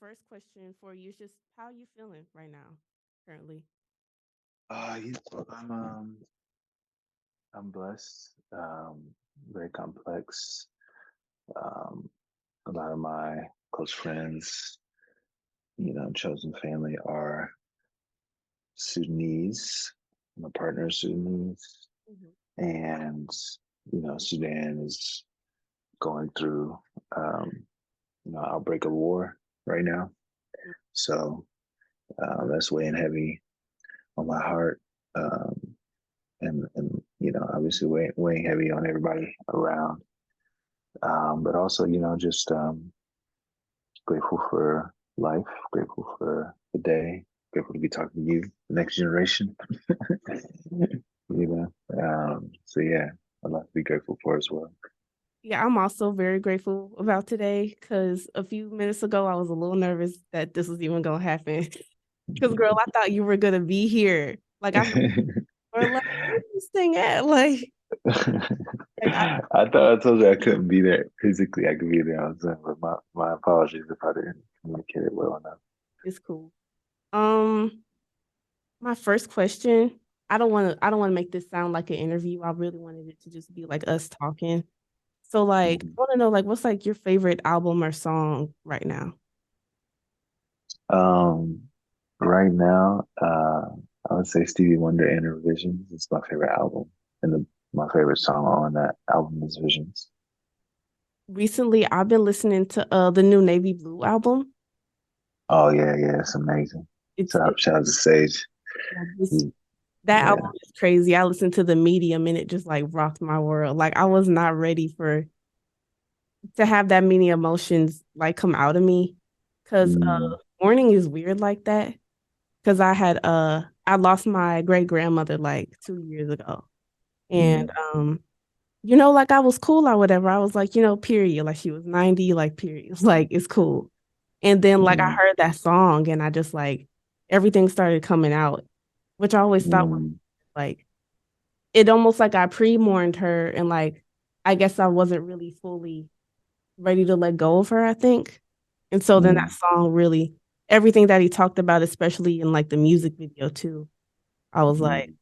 first question for you is just how you feeling right now, currently? I'm blessed. Very complex. Um, a lot of my close friends, chosen family are Sudanese. My partner is Sudanese, Mhm. and Sudan is going through, um, outbreak of war right now. Mm. So that's weighing heavy on my heart. Um, and obviously weighing heavy on everybody around. But also, just grateful for life, grateful for the day, grateful to be talking to you, the next generation. So yeah, a lot to be grateful for as well. Yeah, I'm also very grateful about today because a few minutes ago I was a little nervous that this was even gonna happen. Because girl, I thought you were gonna be here. Like I'm or like where's this thing at? Like I thought I told you I couldn't be there physically. I could be there on Zoom, but my apologies if I didn't communicate it well enough. it's cool. Um, my first question, I don't wanna make this sound like an interview. I really wanted it to just be like us talking. So like Mhm. I wanna know like what's like your favorite album or song right now? Um, right now, I would say Stevie Wonder and Visions is my favorite album, and my favorite song on that album is Visions. Recently, I've been listening to the new Navy Blue album. Oh yeah, yeah, it's amazing. It's it, Shout out to Sage. like this He, that album yeah. is crazy. I listened to the Medium and it just like rocked my world. Like I was not ready for to have that many emotions like come out of me because Mm, mourning is weird like that. Because I lost my great grandmother like 2 years ago, and mm, like I was cool or whatever. I was like, period. Like she was 90, like period. Like it's cool. And then like I mm, heard that song and I just like everything started coming out, which I always thought was mm, like it almost like I pre-mourned her and like I guess I wasn't really fully ready to let go of her, I think. And so then that mm, song really everything that he talked about, especially in like the music video too, I was like, mm.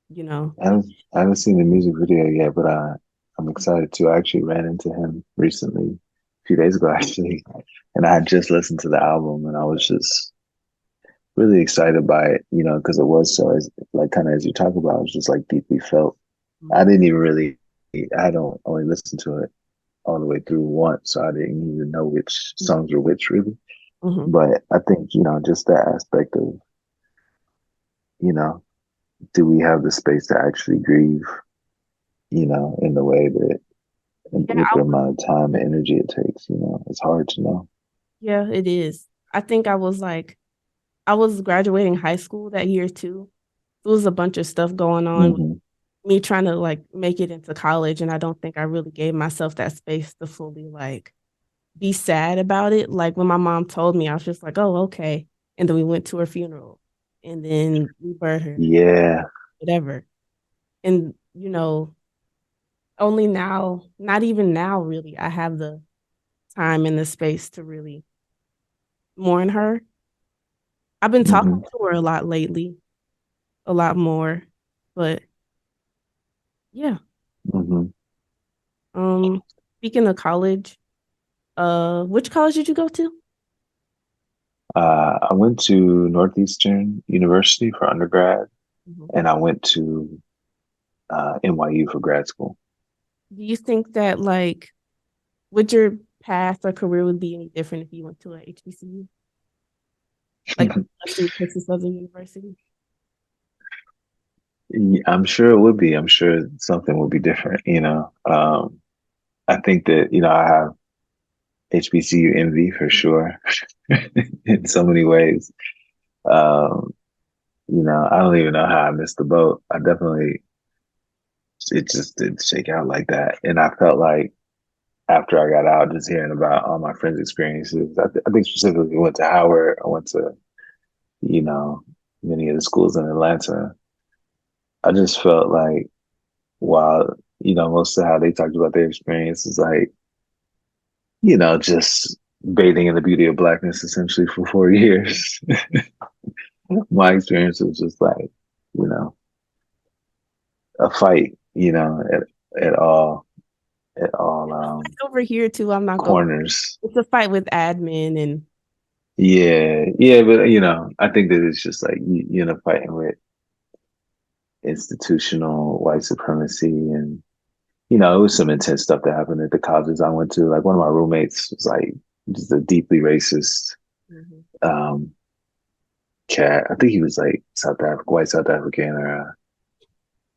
you know, I haven't seen the music video yet, but I'm excited too. I actually ran into him recently, a few days ago actually, and I had just listened to the album, and I was just really excited by it, because it was so as like kind of as you talk about, it was just like deeply felt. I didn't even really, I don't only listen to it all the way through once, so I didn't even know which songs were which really. Mhm. But I think, just that aspect of, you know, do we have the space to actually grieve, in the way that, and Yeah, with the amount of time and energy it takes, it's hard to know. yeah, it is. I think I was graduating high school that year too. There was a bunch of stuff going on with Hmm. me trying to like make it into college, and I don't think I really gave myself that space to fully like be sad about it. Like when my mom told me, I was just like, "Oh, okay." And then we went to her funeral, and then we buried her, Yeah. whatever. And only now, not even now, really, I have the time and the space to really mourn her. I've been talking Hmm. to her a lot lately, a lot more, but yeah. Hmm. Um, Speaking of college, which college did you go to? I went to Northeastern University for undergrad, Mhm. and I went to NYU for grad school. Do you think that like would your path or career would be any different if you went to a HBCU, like Western Texas Southern University? I'm sure it would be. I'm sure something would be different, I think that, I have HBCU envy for sure in so many ways. Um, I don't even know how I missed the boat. It just didn't shake out like that. And I felt like after I got out, just hearing about all my friends' experiences, I think specifically went to Howard, I went to, you know, many of the schools in Atlanta. I just felt like, while, most of how they talked about their experiences, like, just bathing in the beauty of blackness essentially for 4 years. My experience was just like, you know, a fight, at all Over here too, I'm not going. corners. It's a fight with admin and Yeah, yeah, but I think that it's just like you're in a fighting with institutional white supremacy, and it was some intense stuff that happened at the colleges I went to. Like one of my roommates was like just a deeply racist Mhm. um cat. I think he was like white South African or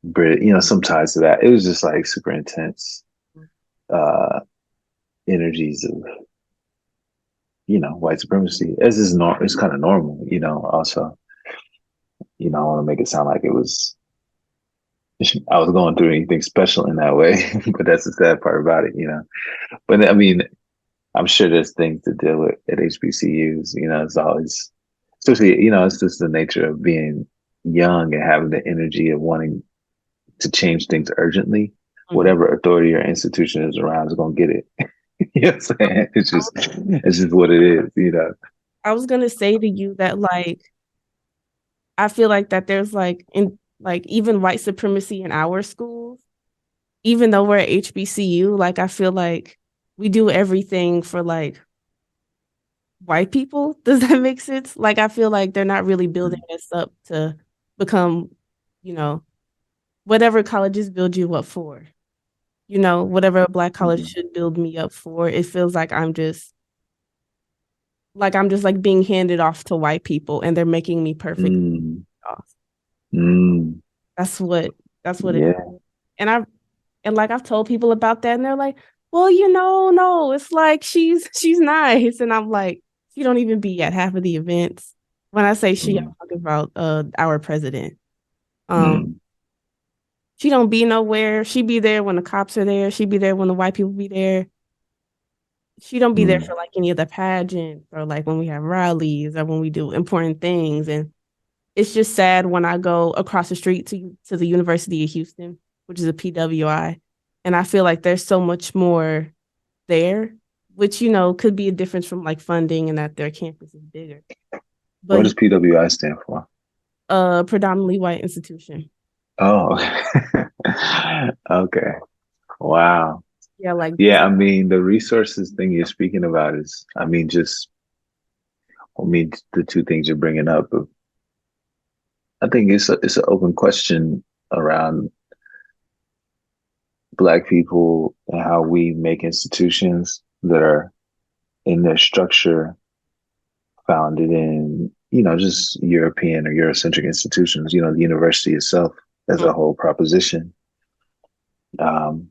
Brit, some ties to that. It was just like super intense uh energies of white supremacy, as is normal. It's kind of normal, also. I want to make it sound like it was I was going through anything special in that way, but that's the sad part about it. But I mean, I'm sure there's things to deal with at HBCUs. It's always, especially, it's just the nature of being young and having the energy of wanting to change things urgently. Mhm. Whatever authority or institution is around is going to get it. You know what I'm saying? It's just what it is. I was gonna say to you that like I feel like that there's like in like even white supremacy in our schools, even though we're at HBCU, like I feel like we do everything for like white people. Does that make sense? Like I feel like they're not really building us up to become, you know, whatever colleges build you up for. Whatever a black college Mm-hmm. should build me up for. It feels like I'm just like being handed off to white people and they're making me perfect Mm, off. mm, That's what it is. yeah. And I've told people about that and they're like, well, no, it's like she's nice. And I'm like, she don't even be at half of the events. When I say she, I'm Mm, talking about our president. Um, mm, she don't be nowhere. She be there when the cops are there. She be there when the white people be there. She don't be there mm, for like any of the pageants or like when we have rallies or when we do important things. And it's just sad when I go across the street to the University of Houston, which is a PWI, and I feel like there's so much more there, which could be a difference from like funding and that their campus is bigger. what But does PWI stand for? predominantly white institution. Oh, okay. Wow. Yeah, like this. Yeah, I mean, the resources thing you're speaking about is, the two things you're bringing up. I think it's an open question around Black people and how we make institutions that are in their structure founded in, just European or Eurocentric institutions, the university itself as a whole proposition. Um,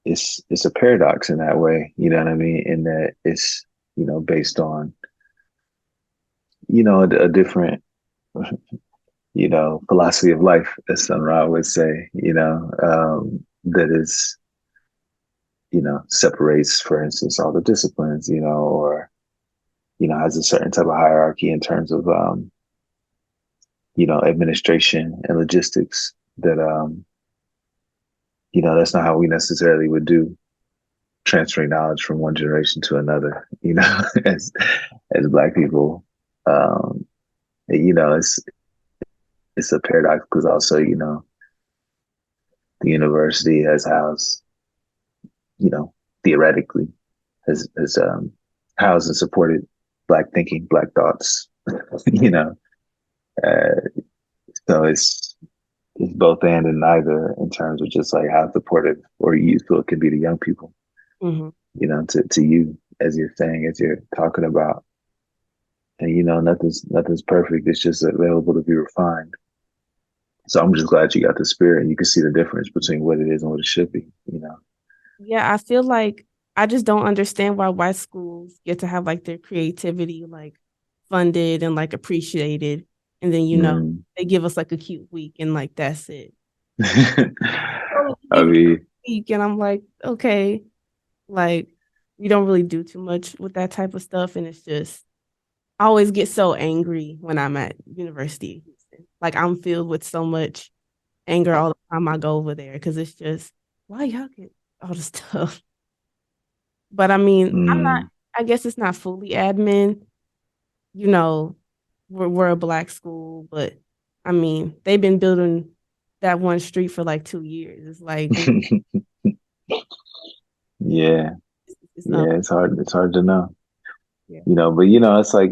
it's a paradox in that way, you know what I mean? In that it's, based on, a different, philosophy of life, as Sun Ra would say, that is, separates, for instance, all the disciplines, or, has a certain type of hierarchy in terms of, administration and logistics that, that's not how we necessarily would do transferring knowledge from one generation to another, as Black people. Um, it's a paradox because also, the university has housed, you know, theoretically has housed and supported Black thinking, Black thoughts, you know. Uh, so it's both and neither in terms of just like how supportive or useful it can be to young people, Mm-hmm. to you as you're saying, as you're talking about. And nothing's perfect. It's just available to be refined. So I'm just glad you got the spirit and you can see the difference between what it is and what it should be. Yeah, I feel like I just don't understand why white schools get to have like their creativity like funded and like appreciated, and then Mm. they give us like a cute week and like that's it. Oh, I give you mean, a week, and I'm like, okay, like we don't really do too much with that type of stuff, and it's just I always get so angry when I'm at University of Houston. Like I'm filled with so much anger all the time I go over there because it's just why y'all get all this stuff. But I mean, I'm not mm. I guess it's not fully admin. You know, we're a black school, but I mean, they've been building that one street for like 2 years. It's like Yeah, it's yeah, it's hard. It's hard to know, yeah. but it's like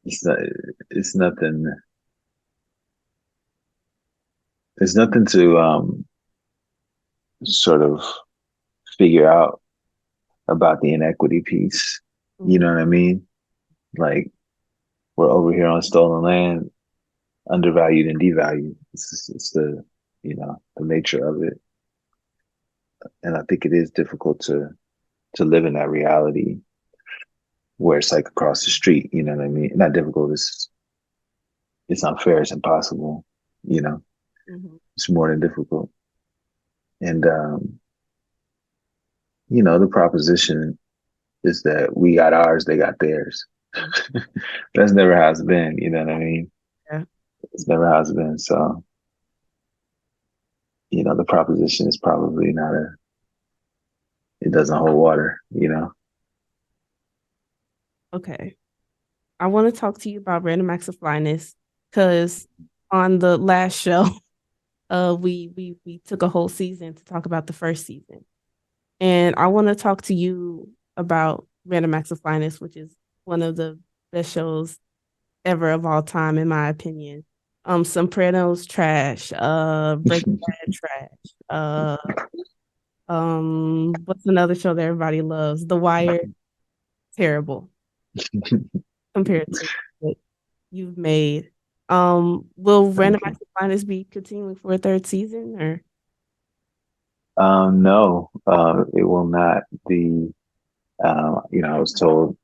it's not, it's nothing. There's nothing to sort of figure out about the inequity piece. You Mhm, know what I mean? Like we're over here on stolen land, undervalued and devalued. It's the the nature of it, and I think it is difficult to live in that reality where it's like across the street. You know what I mean? Not difficult. It's unfair. It's impossible. You know, mhm. it's more than difficult. And the proposition is that we got ours, they got theirs. That's never how it's been. You know what I mean? Yeah. It's never how it's been. So, the proposition is probably not it doesn't hold water. Okay. I want to talk to you about random acts of flyness because on the last show, we took a whole season to talk about the first season. And I want to talk to you about Random Acts of Flyness, which is one of the best shows ever of all time, in my opinion. Sopranos trash, Breaking Bad trash, what's another show that everybody loves? The Wire, terrible compared to what you've made. Will Random Thank you. Acts of Flyness be continuing for a third season or? No, it will not. I was told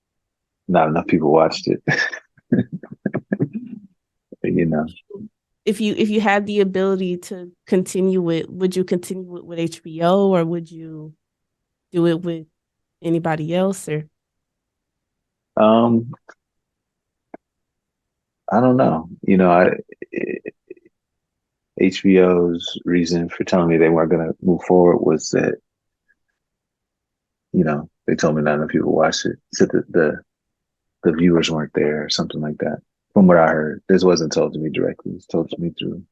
not enough people watched it. you know, If you had the ability to continue it, would you continue it with HBO or would you do it with anybody else or um, I don't know. HBO's reason for telling me they weren't going to move forward was that they told me not enough people watched it. Said that the viewers weren't there or something like that. From what I heard, this wasn't told to me directly. It was told to me through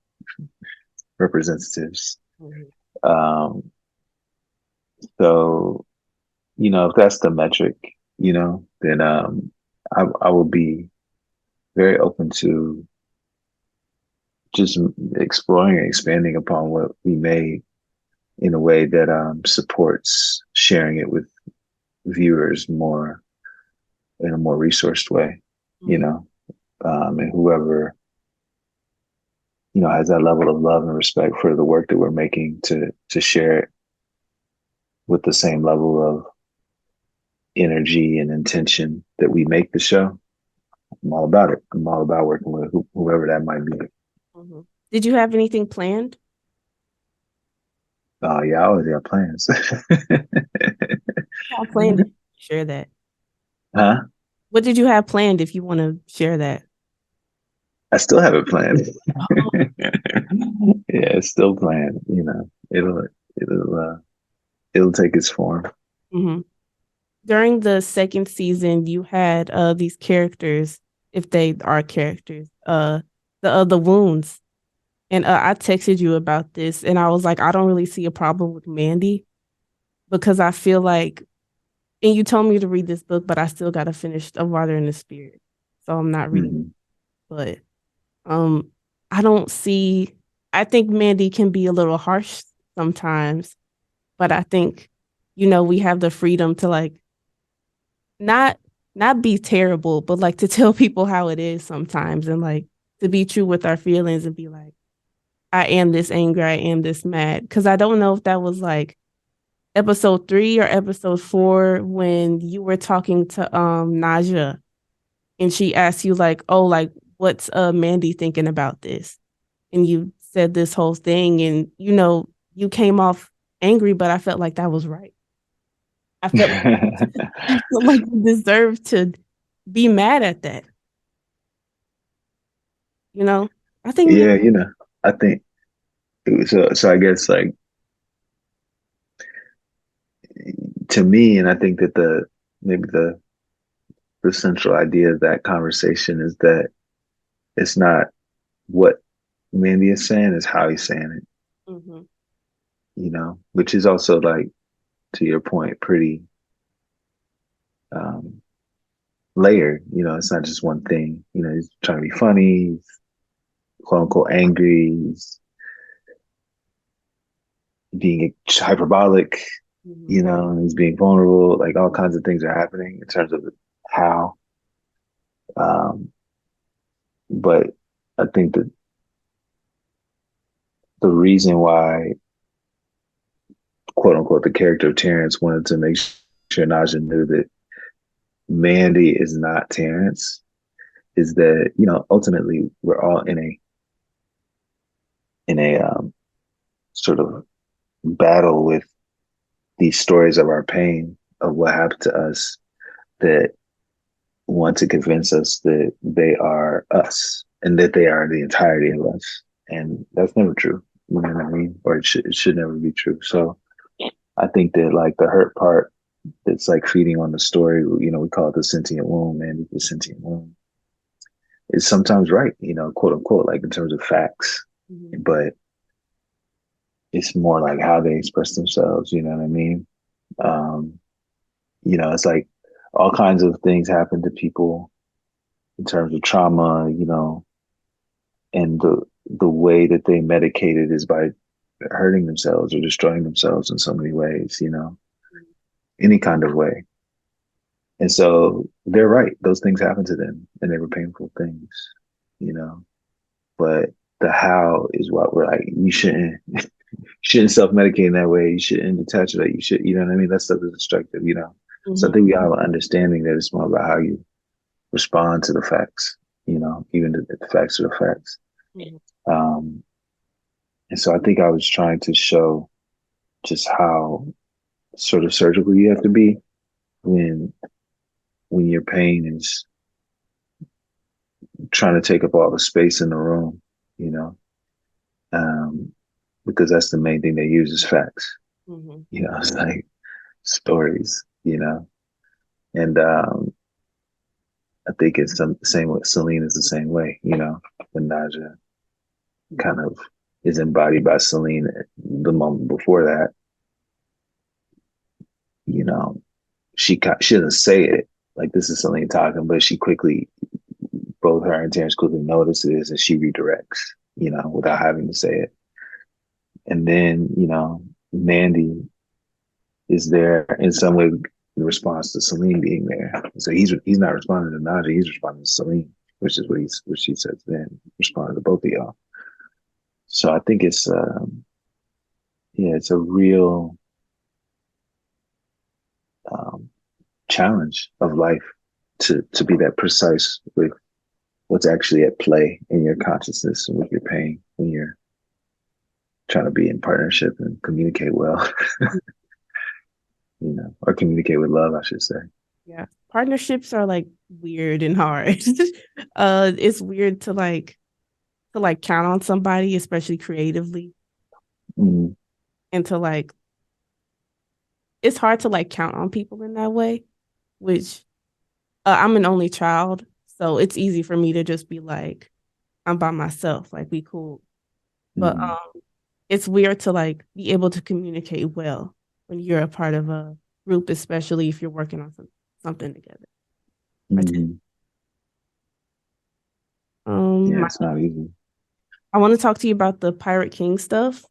representatives. Mhm, Um, so if that's the metric, then I will be very open to just exploring and expanding upon what we made in a way that supports sharing it with viewers more in a more resourced way, you mhm, know, and whoever has that level of love and respect for the work that we're making to share it with the same level of energy and intention that we make the show. I'm all about it. I'm all about working with whoever that might be. mhm. Did you have anything planned? Oh yeah, I always got plans. How planned if you share that? Huh? What did you have planned if you want to share that? I still have it planned. Oh, Yeah, it's still planned. It'll take its form. mhm. During the second season, you had these characters, if they are characters, the wounds. And I texted you about this, and I was like, I don't really see a problem with Mandy because I feel like, and you told me to read this book, but I still got to finish A Water in the Spirit, so I'm not reading. Mhm. But um, I don't see. I think Mandy can be a little harsh sometimes, but I think, we have the freedom to like not not be terrible, but like to tell people how it is sometimes, and like to be true with our feelings and be like, I am this angry, I am this mad. Because I don't know if that was like episode 3 or episode 4 when you were talking to Naja and she asked you like, oh, like what's Mandy thinking about this? And you said this whole thing and you came off angry, but I felt like that was right. I felt I felt like you deserved to be mad at that, you know? I think Yeah, I think so. So I guess like to me, and I think that maybe the central idea of that conversation is that it's not what Mandy is saying, is how he's saying it, Mm-hmm. which is also like, to your point, pretty um, layered. It's not just one thing. He's trying to be funny, he's quote unquote angry, he's being hyperbolic, Mm-hmm. and he's being vulnerable. Like all kinds of things are happening in terms of how. Um, but I think that the reason why, quote unquote, the character of Terrence wanted to make sure Naja knew that Mandy is not Terrence is that, ultimately we're all in a sort of battle with these stories of our pain, of what happened to us, that want to convince us that they are us and that they are the entirety of us. And that's never true. You know what I mean? Or it should never be true. So I think that like the hurt part that's like feeding on the story, we call it the sentient womb, man, the sentient womb, is sometimes right, quote unquote, like in terms of facts. Mm-hmm. But it's more like how they express themselves, you know what I mean? Um, it's like all kinds of things happen to people in terms of trauma, and the way that they medicate it is by hurting themselves or destroying themselves in so many ways, any kind of way. And so they're right; those things happen to them, and they were painful things, you know. But the how is what we're like. You shouldn't self medicate in that way. You shouldn't detach it. You should, what I mean. That stuff is destructive. So I Mm-hmm. think we have an understanding that it's more about how you respond to the facts. Even the facts are the facts. Mm-hmm. Um, And so I think I was trying to show just how sort of surgical you have to be when your pain is trying to take up all the space in the room, you know, um, because that's the main thing they use is facts. Mm-hmm. It's like stories, and I think it's the same with Celine is the same way, when Naja kind of is embodied by Celine the moment before that, you know, she doesn't say it like this is Celine talking, but she quickly, both her and Terence quickly notices and she redirects, without having to say it. And then, Mandy is there in some way in response to Celine being there. So he's not responding to Naja, he's responding to Celine, which is what she says then, responding to both of y'all. So I think it's yeah, it's a real um, challenge of life to be that precise with what's actually at play in your consciousness and with your pain when you're trying to be in partnership and communicate well, or communicate with love, I should say. Yeah. Partnerships are like weird and hard. It's weird to count on somebody, especially creatively, Mm-hmm. and to like it's hard to like count on people in that way, which I'm an only child, so it's easy for me to just be like, I'm by myself, like we cool. But Mm-hmm. it's weird to like be able to communicate well when you're a part of a group, especially if you're working on something together. Mm-hmm. Yeah, it's not easy. I want to talk to you about the Pirate King stuff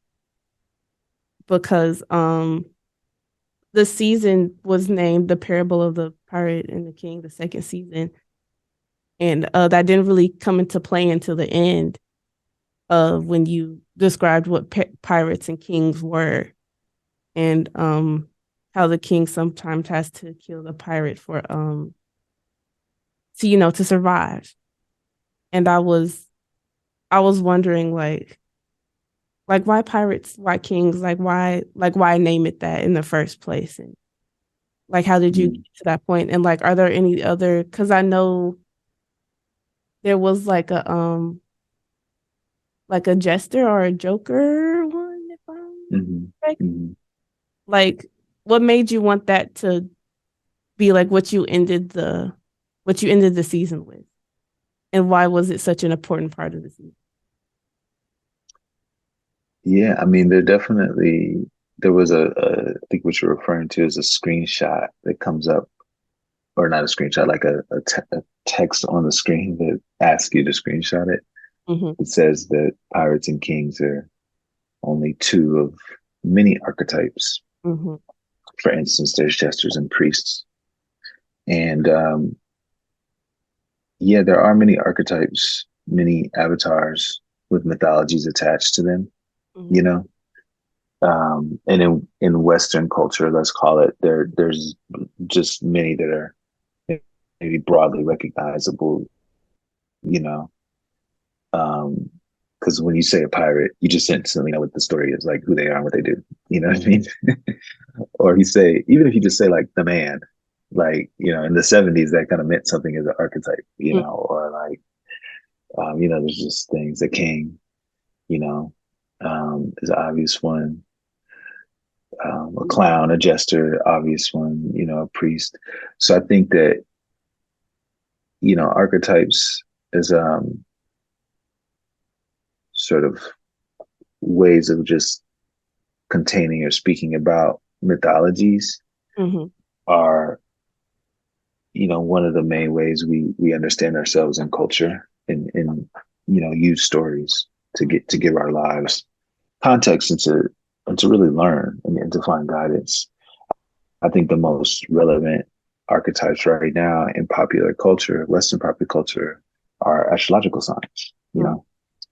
because the season was named The Parable of the Pirate and the King, the second season. And that didn't really come into play until the end of when you described what pirates and kings were, and how the king sometimes has to kill the pirate for to survive. And I was wondering like why pirates, why kings, like why name it that in the first place, and like how did you Mm-hmm. get to that point, and like are there any other, because I know there was like a jester or a joker one, if I'm Mm-hmm. correct. Mm-hmm. Like what made you want that to be like what you ended the season with? And why was it such an important part of the season? Yeah, I mean, there was I think what you're referring to is a screenshot that comes up, or not a screenshot, like a text on the screen that asks you to screenshot it. Mm-hmm. It says that pirates and kings are only two of many archetypes. Mm-hmm. For instance, there's jesters and priests. And yeah, there are many archetypes, many avatars with mythologies attached to them, Mm-hmm. you know. And in Western culture, let's call it, there's just many that are maybe broadly recognizable, you know. Because when you say a pirate, you just instantly know what the story is, like who they are and what they do. You know what I mean? Or you say, even if you just say like the man, like, in the 70s, that kind of meant something as an archetype, or like, there's just things, the king, you know, is an obvious one. A clown, a jester, obvious one, a priest. So I think that, archetypes is sort of ways of just containing or speaking about mythologies Mm-hmm. are, one of the main ways we understand ourselves in culture and use stories to give our lives context and to really learn and to find guidance. I think the most relevant archetypes right now in popular culture, Western popular culture, are astrological signs.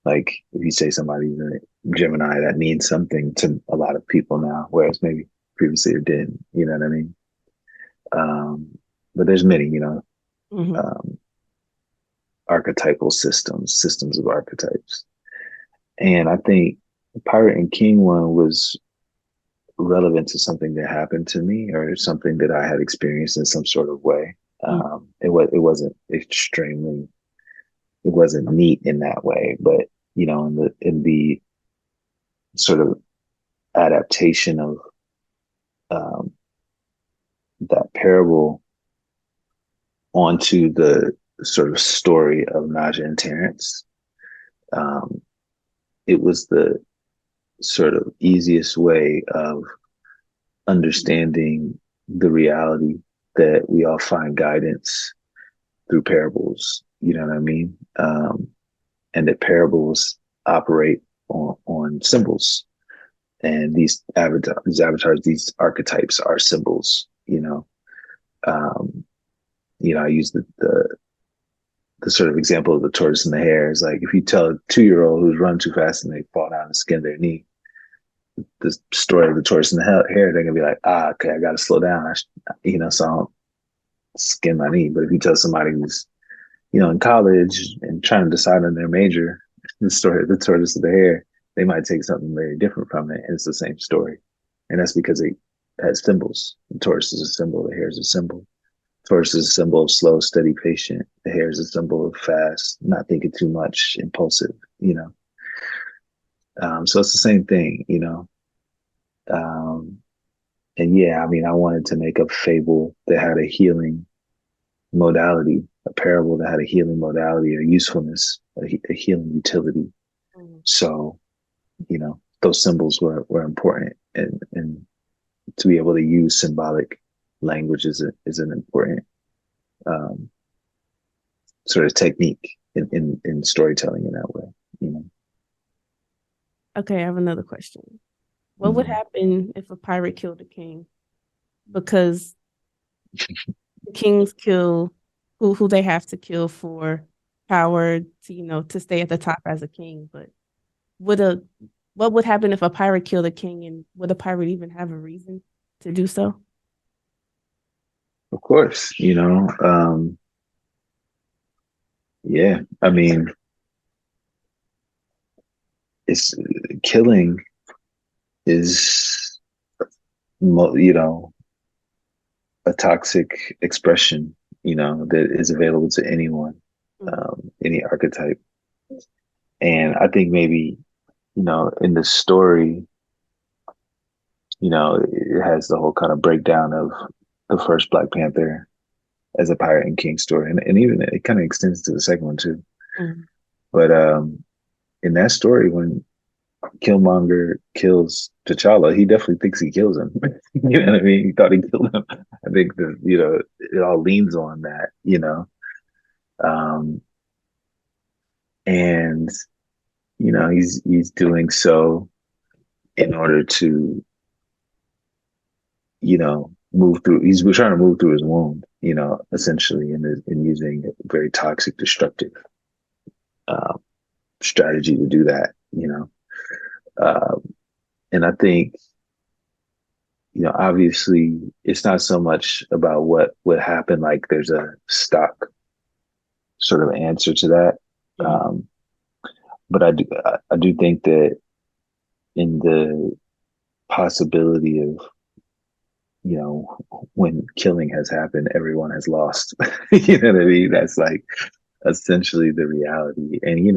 Like if you say somebody's a Gemini, that means something to a lot of people now, whereas maybe previously it didn't. You know what I mean? Um, but there's many, Mm-hmm. um, archetypal systems of archetypes, and I think Pirate and King one was relevant to something that happened to me or something that I had experienced in some sort of way. It wasn't neat in that way, but in the sort of adaptation of um, that parable onto the sort of story of Naja and Terence, um, it was the sort of easiest way of understanding the reality that we all find guidance through parables. You know what I mean? And that parables operate on symbols, and these archetypes are symbols. I use the sort of example of the tortoise and the hare is like if you tell a 2-year-old who's run too fast and they fall down and skin their knee, the story of the tortoise and the hare, they're gonna be like, okay, I gotta slow down. So I don't skin my knee. But if you tell somebody who's in college and trying to decide on their major, the story of the tortoise and the hare, they might take something very different from it, and it's the same story. And that's because it has symbols. The tortoise is a symbol, the hare is a symbol. Tortoise is a symbol of slow, steady, patient. The hare is a symbol of fast, not thinking too much, impulsive, you know. So it's the same thing. Um, and yeah, I mean, I wanted to make a fable that had a healing modality, a parable that had a healing modality, a usefulness, a healing utility. Mm-hmm. So, those symbols were important, and to be able to use symbolic language is an important um, sort of technique in storytelling in that way. Okay, I have another question. What would Mm. happen if a pirate killed a king? Because the kings kill who they have to kill for power to, to stay at the top as a king. But would a what would happen if a pirate killed a king, and would a pirate even have a reason to do so? Of course, yeah. I mean, it's killing is, you know, a toxic expression, that is available to anyone, Mm-hmm. any archetype. And I think maybe, in the story, it has the whole kind of breakdown of the first Black Panther as a pirate and king story, and even it kind of extends to the second one too. Mhm. But in that story, when Killmonger kills T'Challa, he definitely thinks he kills him. You know what I mean? He thought he killed him. I think that it all leans on that. Um, and he's doing so in order to move through. He's trying to move through his wound, essentially, in using a very toxic, destructive um, strategy to do that. Um, and I think obviously it's not so much about what would happen. Like there's a stock sort of answer to that. Mhm. Um, but I do think that in the possibility of, when killing has happened, everyone has lost. You know what I mean? That's like essentially the reality. And,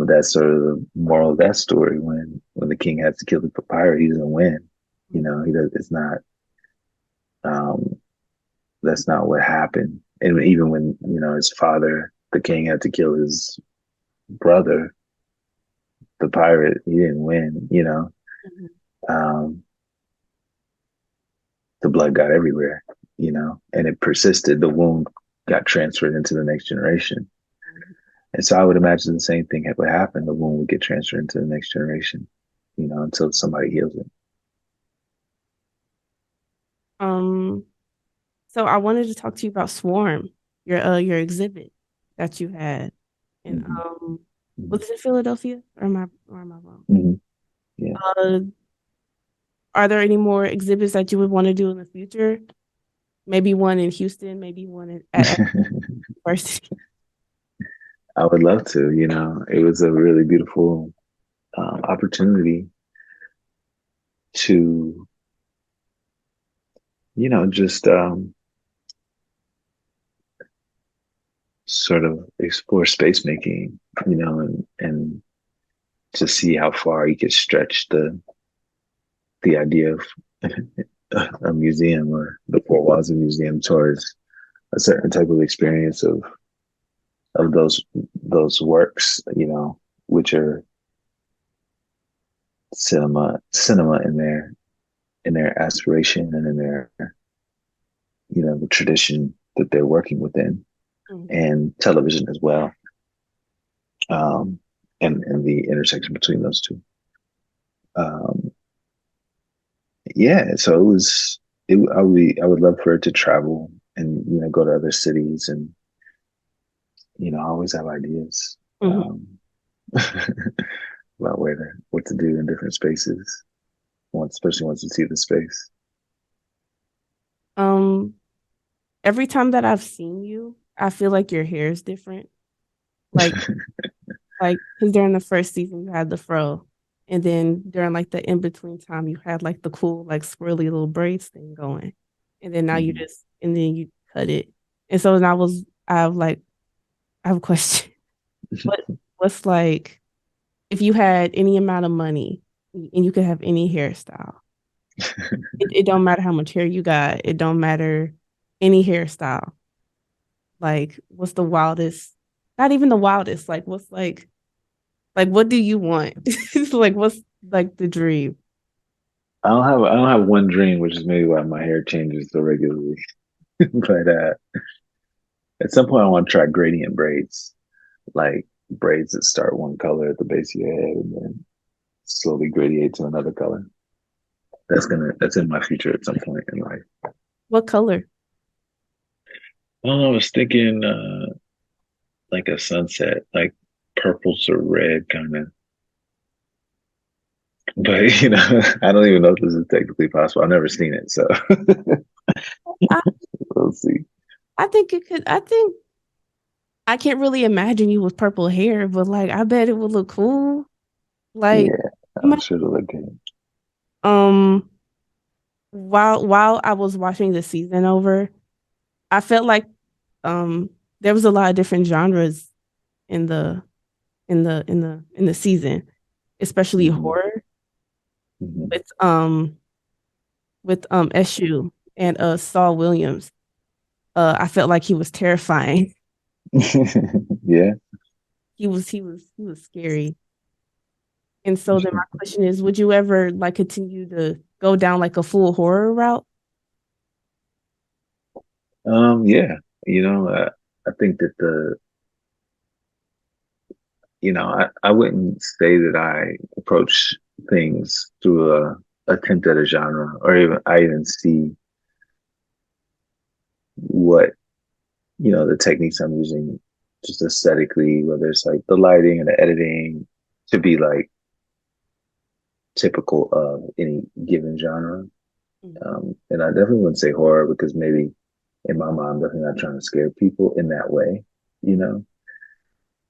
that's sort of the moral of that story. When the king has to kill the pirate, he doesn't win. He does. It's not. Um, that's not what happened. And even when his father, the king, had to kill his brother, the pirate, he didn't win. Mhm. Um, the blood got everywhere. And it persisted. The wound got transferred into the next generation. Mhm. And so I would imagine the same thing would happen. The wound would get transferred into the next generation, until somebody heals it. Um, so I wanted to talk to you about Swarm, your exhibit that you had. And Mm-hmm. was it in Philadelphia or am I wrong? Mm-hmm. Yeah. Uh, are there any more exhibits that you would want to do in the future? Maybe one in Houston, maybe one at university. I would love to. It was a really beautiful opportunity to, just sort of explore space making, and to see how far you could stretch the idea of a museum or the four walls of a museum towards a certain type of experience of those works, which are cinema in their aspiration and in their the tradition that they're working within, Mhm. and television as well, um, and the intersection between those two. Um, yeah, so it was. I would love for it to travel and go to other cities, and I always have ideas Mhm. about what to do in different spaces. Especially once you see the space. Um, every time that I've seen you, I feel like your hair is different. Like because during the first season you had the fro, and then during like the in between time you had like the cool like swirly little braids thing going, and then now you Mhm. just and then you cut it, and so then I have a question. What what's like if you had any amount of money and you could have any hairstyle? It don't matter how much hair you got. It don't matter any hairstyle. Like what's the wildest? Not even the wildest. Like what's like what do you want? Like what's like the dream? I don't have one dream, which is maybe why my hair changes so regularly. But at some point, I want to try gradient braids, like braids that start one color at the base of your head and then slowly gradiate to another color. That's in my future at some point in life. What color? I don't know. I was thinking like a sunset, like purple to red kind of. But I don't even know if this is technically possible. I've never seen it, so I, we'll see. I think it could. I think I can't really imagine you with purple hair, but like I bet it would look cool. Like Yeah, you I'm might, sure it'll look good. um while I was watching the season over, I felt like um there was a lot of different genres in the season, especially Hmm. horror. Hmm. with Eshu and Saul Williams. I felt like he was terrifying. Yeah. He was scary. And so then my question is, would you ever like continue to go down like a full horror route? Yeah. I think that I wouldn't say that I approach things through a attempt at a genre, or I even see what, the techniques I'm using just aesthetically, whether it's like the lighting and the editing, to be like typical of any given genre. Mhm. And I definitely wouldn't say horror because maybe in my mind, I'm definitely not trying to scare people in that way, you know.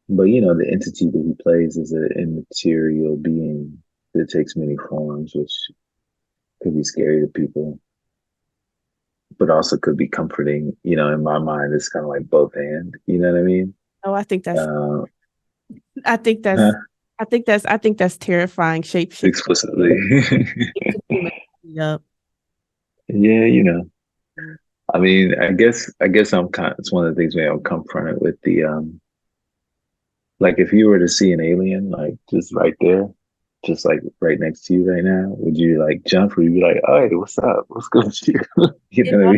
But the entity that he plays is an immaterial being that takes many forms, which could be scary to people, but also could be comforting. In my mind, it's kind of like both and. You know what I mean? Oh, Uh, I think that's, I think that's terrifying shape shift. explicitly. It just be messing me up. Yeah, Mhm. I mean, I guess I'm kind. It's one of the things maybe I'm confronted with the like if you were to see an alien like just right there, just like right next to you right now, would you like jump or you be like, "Oh, hey, what's up? What's good with you?" You It know what all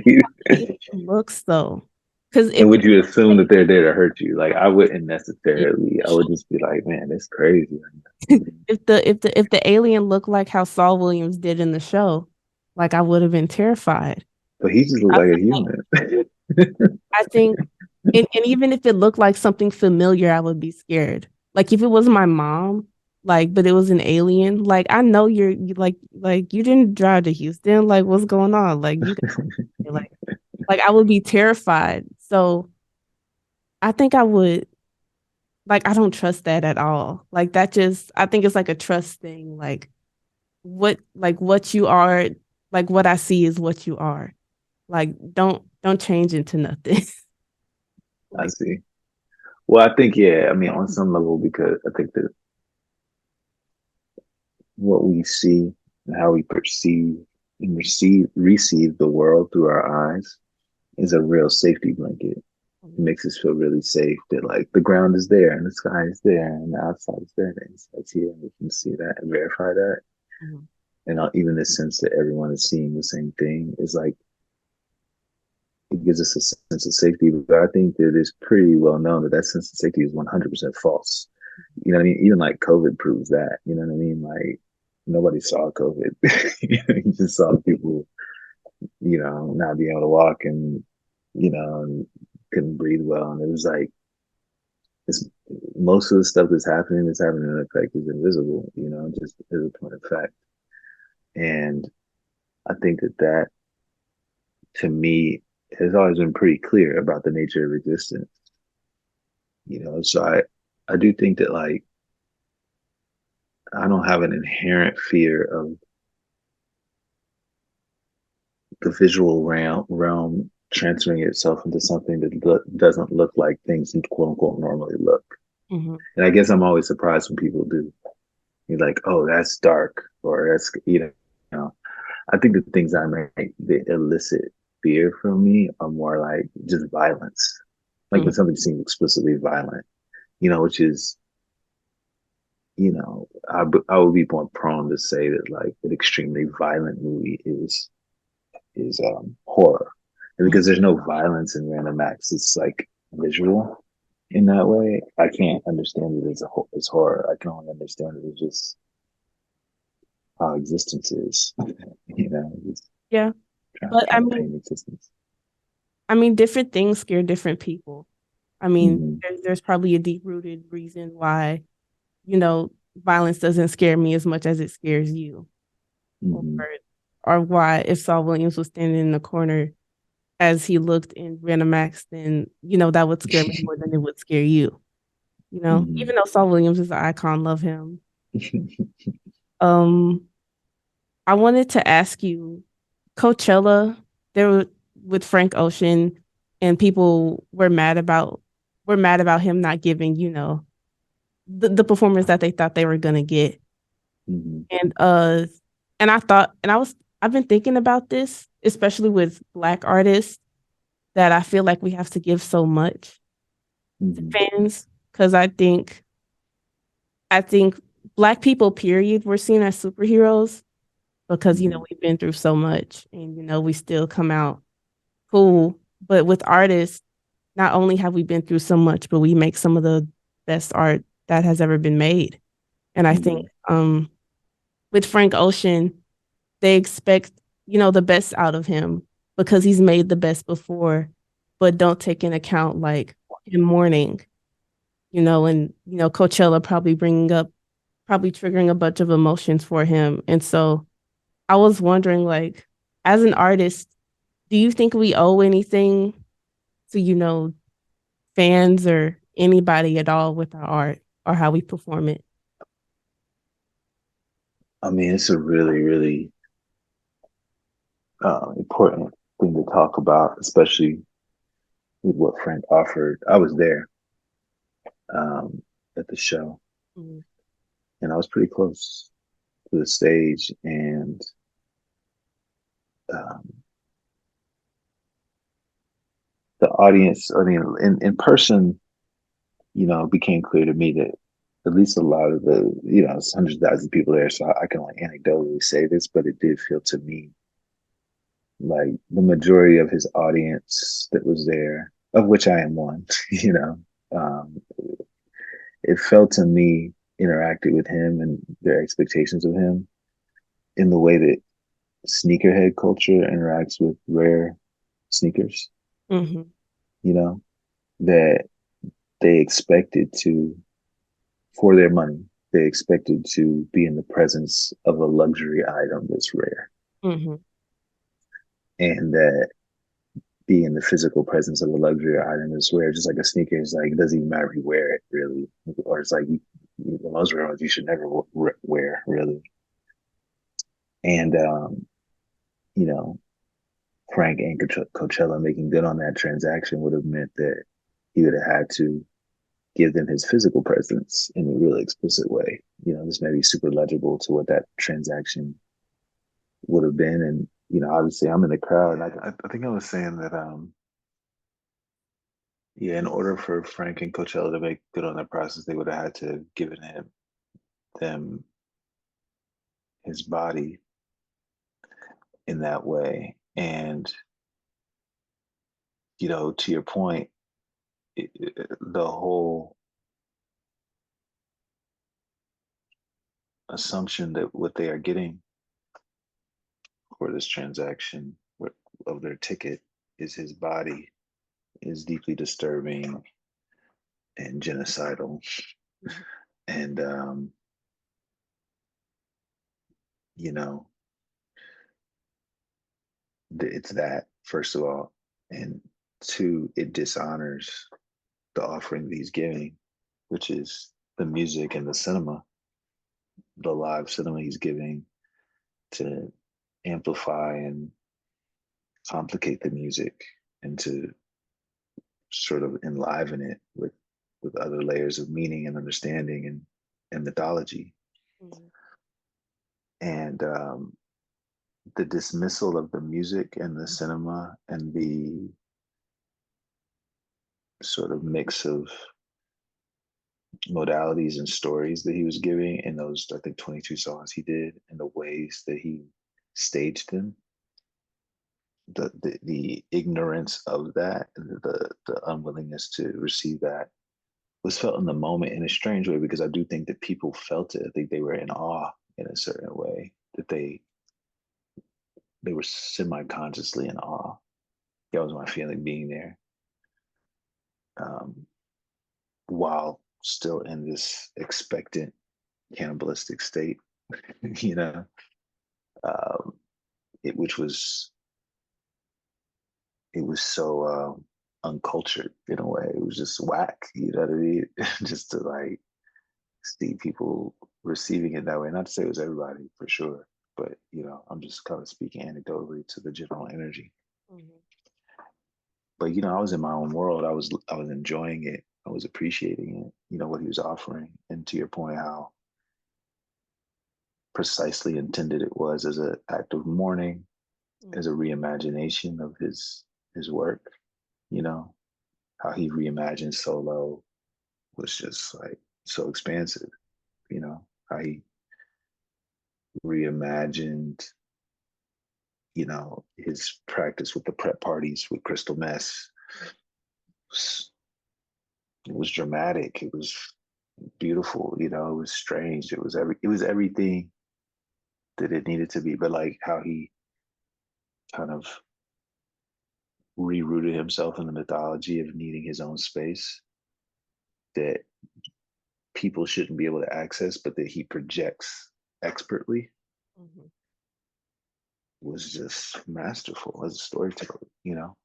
I mean? looks though, because And if would you assume that they're there to hurt you? Like I wouldn't necessarily. I would just be like, "Man, that's crazy." if the alien looked like how Saul Williams did in the show, like I would have been terrified. But he just looked I like a feel like human. I think, and even if it looked like something familiar, I would be scared. Like if it was my mom, like, but it was an alien. Like I know like you didn't drive to Houston. Like what's going on? Like I would be terrified. So I think I would like I don't trust that at all. Like that just I think it's like a trust thing. Like what you are, like what I see is what you are. Like don't change into nothing. I Like see. Well, I think yeah. I mean, on some level, because I think that what we see and how we perceive and receive the world through our eyes is a real safety blanket. It makes us feel really safe that like the ground is there and the sky is there and the outside is there and the inside's here and we can see that and verify that. Mhm. And even the sense that everyone is seeing the same thing is like it gives us a sense of safety. But I think that it's pretty well known that that sense of safety is 100% false. You know what I mean? Even like COVID proves that. You know what I mean? Like nobody saw COVID. You just saw people, not being able to walk and couldn't breathe well. And it was like it's most of the stuff that's happening in effect is invisible, just as a point of fact. And I think that to me has always been pretty clear about the nature of existence. So I do think that like I don't have an inherent fear of the visual realm transferring itself into something that doesn't look like things quote unquote normally look. Mhm. And I guess I'm always surprised when people do. You're like, oh, that's dark, or that's. I think the things that elicit fear from me are more like just violence. Like when Mhm. something seems explicitly violent, which is, I would be more prone to say that like an extremely violent movie is horror. And because there's no violence in Random Acts, it's like visual in that way. I can't understand it as horror. I can only understand it as just how existence is. Just Yeah. trying, But I trying to mean, paint existence. I mean, different things scare different people. I mean, Mm-hmm. there's probably a deep rooted reason why, you know, violence doesn't scare me as much as it scares you. Or Mm-hmm. or why if Saul Williams was standing in the corner as he looked in Random Max, then that would scare me more than it would scare you. Mm-hmm. Even though Saul Williams is an icon, love him. Um, I wanted to ask you, Coachella, there were with Frank Ocean, and people were mad about him not giving, the performance that they thought they were gonna get. Mm-hmm. And And I've been thinking about this, especially with Black artists, that I feel like we have to give so much to Hmm. fans because I think Black people, period, we're seen as superheroes because Hmm. we've been through so much and we still come out cool. But with artists, not only have we been through so much, but we make some of the best art that has ever been made. And I think Hmm. with Frank Ocean, they expect, the best out of him because he's made the best before, but don't take in account like him mourning, and Coachella probably triggering a bunch of emotions for him. And so I was wondering, like, as an artist, do you think we owe anything to, fans or anybody at all with our art or how we perform it? I mean, it's a really, really important thing to talk about, especially with what Frank offered. I was there um, at the show, Mhm. and I was pretty close to the stage, and um, the audience. I mean, in person, it became clear to me that at least a lot of it's hundreds of thousands of people there, so I can only anecdotally say this, but it did feel to me like the majority of his audience that was there, of which I am one, um, it felt to me interacted with him and their expectations of him in the way that sneakerhead culture interacts with rare sneakers, Mhm. you know, that they expected to, for their money, they expected to be in the presence of a luxury item that's rare. Mhm. And that be in the physical presence of a luxury item is rare, just like a sneaker is like, it doesn't even matter if you wear it really. Or it's like, the most rare ones you should never wear really. And, you know, Frank and Coachella making good on that transaction would have meant that he would have had to give them his physical presence in a really explicit way. This may be super legible to what that transaction would have been. And, obviously I'm in the crowd. And I think I was saying that, yeah, in order for Frank and Coachella to make good on that process, they would have had to given them his body in that way. And, to your point, the whole assumption that what they are getting for this transaction of their ticket is his body is deeply disturbing and genocidal. Mhm. And, you know, it's that, first of all. And two, it dishonors the offering that he's giving, which is the music and the cinema, the live cinema he's giving to amplify and complicate the music and to sort of enliven it with other layers of meaning and understanding and mythology. Mhm. And the dismissal of the music and the cinema and the sort of mix of modalities and stories that he was giving in those, I think, 22 songs he did, and the ways that he staged them, the ignorance of that, and the unwillingness to receive that was felt in the moment in a strange way, because I do think that people felt it. I think they were in awe in a certain way, that they were semi-consciously in awe. That was my feeling being there, um, while still in this expectant cannibalistic state, you know, um, which was it was so uncultured in a way. It was just whack, you know what I mean? Just to like see people receiving it that way. Not to say it was everybody for sure, but I'm just kind of speaking anecdotally to the general energy. Mhm. But I was in my own world. I was enjoying it. I was appreciating it. What he was offering. And to your point, how precisely intended it was as an act of mourning, as a Mhm. reimagination of his work. You know, how he reimagined solo was just like so expansive. You know, how he reimagined, you know, his practice with the prep parties with Crystal Mess. It was dramatic. It was beautiful. You know, it was strange. It was everything that it needed to be. But like how he kind of rerouted himself in the mythology of needing his own space that people shouldn't be able to access, but that he projects expertly Mhm. was just masterful as a storyteller, you know?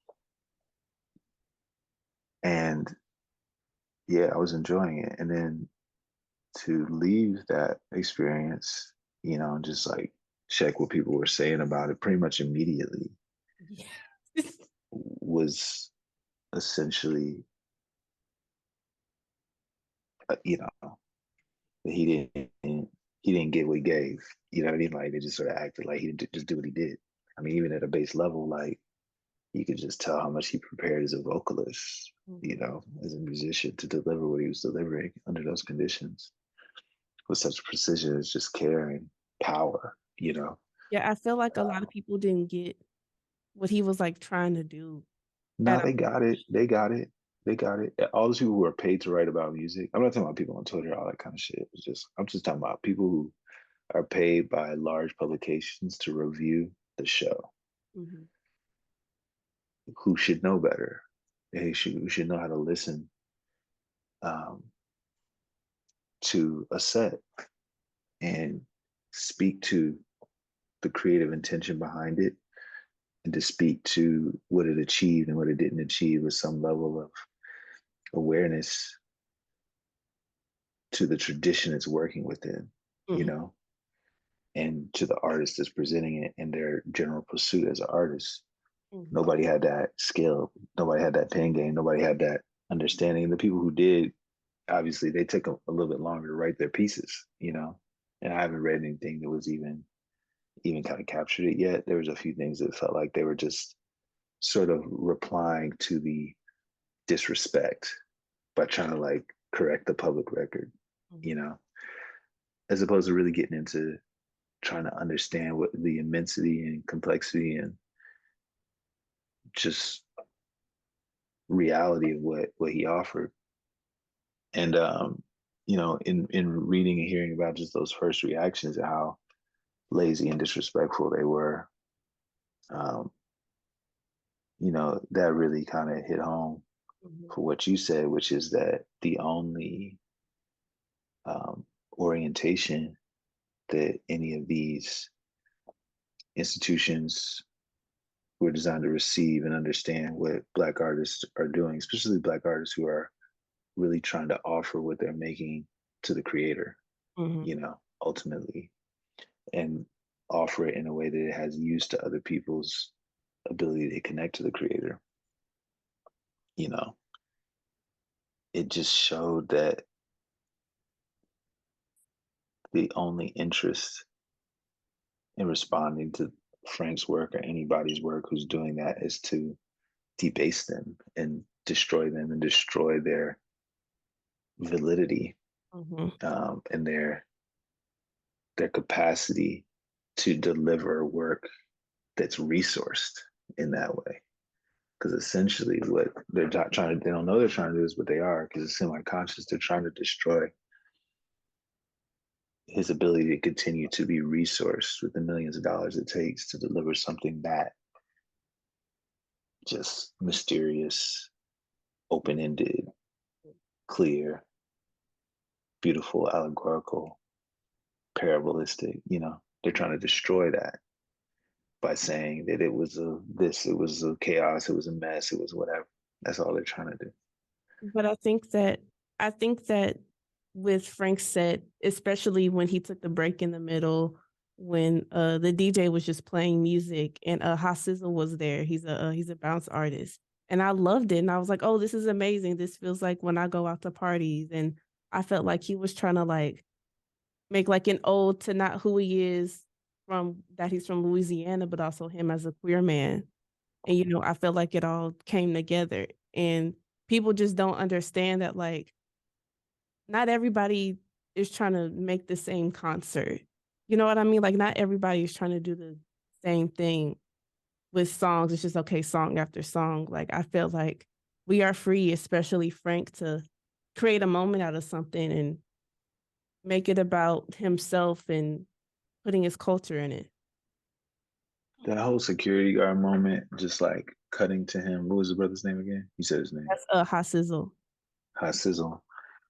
And yeah, I was enjoying it. And then to leave that experience, you know, and just like check what people were saying about it pretty much immediately Yeah. was essentially, you know, he didn't get what he gave. You know what I mean? Like they just sort of acted like he didn't just do what he did. I mean, even at a base level, like you could just tell how much he prepared as a vocalist, you Mhm. know, as a musician to deliver what he was delivering under those conditions with such precision, as just care and power, you know. Yeah, I feel like a lot of Uh, people didn't get what he was like trying to do no, at they all. got it. They got it. They got it. All those people who are paid to write about music. I'm not talking about people on Twitter, all that kind of shit. I'm just talking about people who are paid by large publications to review the show, Mhm. who should know better. Who should know how to listen um, to a set and speak to the creative intention behind it, and to speak to what it achieved and what it didn't achieve with some level of awareness to the tradition it's working within, you Mhm. know, and to the artist that's presenting it in their general pursuit as an artist. Mhm. Nobody had that skill. Nobody had that pen game. Nobody had that understanding. And the people who did, obviously, they took a little bit longer to write their pieces, you know. And I haven't read anything that was even kind of captured it yet. There was a few things that felt like they were just sort of replying to the disrespect by trying to like correct the public record, you Mhm. know, as opposed to really getting into trying to understand what the immensity and complexity and just reality of what he offered. And you know, in reading and hearing about just those first reactions and how lazy and disrespectful they were, um, you know, that really kind of hit home Mhm. for what you said, which is that the only orientation that any of these institutions who are designed to receive and understand what Black artists are doing, especially Black artists who are really trying to offer what they're making to the creator, Mhm. you know, ultimately, and offer it in a way that it has use to other people's ability to connect to the creator. You know, it just showed that the only interest in responding to Frank's work or anybody's work who's doing that is to debase them and destroy them and destroy their validity, Mhm. and their capacity to deliver work that's resourced in that way. Because essentially, what they're not trying to, they don't know they're trying to do is what they are, because it's semi-conscious. They're trying to destroy his ability to continue to be resourced with the millions of dollars it takes to deliver something that just mysterious, open-ended, clear, beautiful, allegorical, parabolistic. You know, they're trying to destroy that by saying that it was a this, it was a chaos, it was a mess, it was whatever. That's all they're trying to do. But I think that with Frank's set, especially when he took the break in the middle, when the DJ was just playing music and Hasizzle was there. He's a bounce artist. And I loved it. And I was like, oh, this is amazing. This feels like when I go out to parties. And I felt like he was trying to like make like an ode to not who he is from that he's from Louisiana, but also him as a queer man. And I felt like it all came together. And people just don't understand that like not everybody is trying to make the same concert. You know what I mean? Like not everybody is trying to do the same thing with songs. It's just okay, song after song. Like I feel like we are free, especially Frank, to create a moment out of something and make it about himself and putting his culture in it. That whole security guard moment, just like cutting to him. What was his brother's name again? You said his name. That's Hot Sizzle. Hot Sizzle.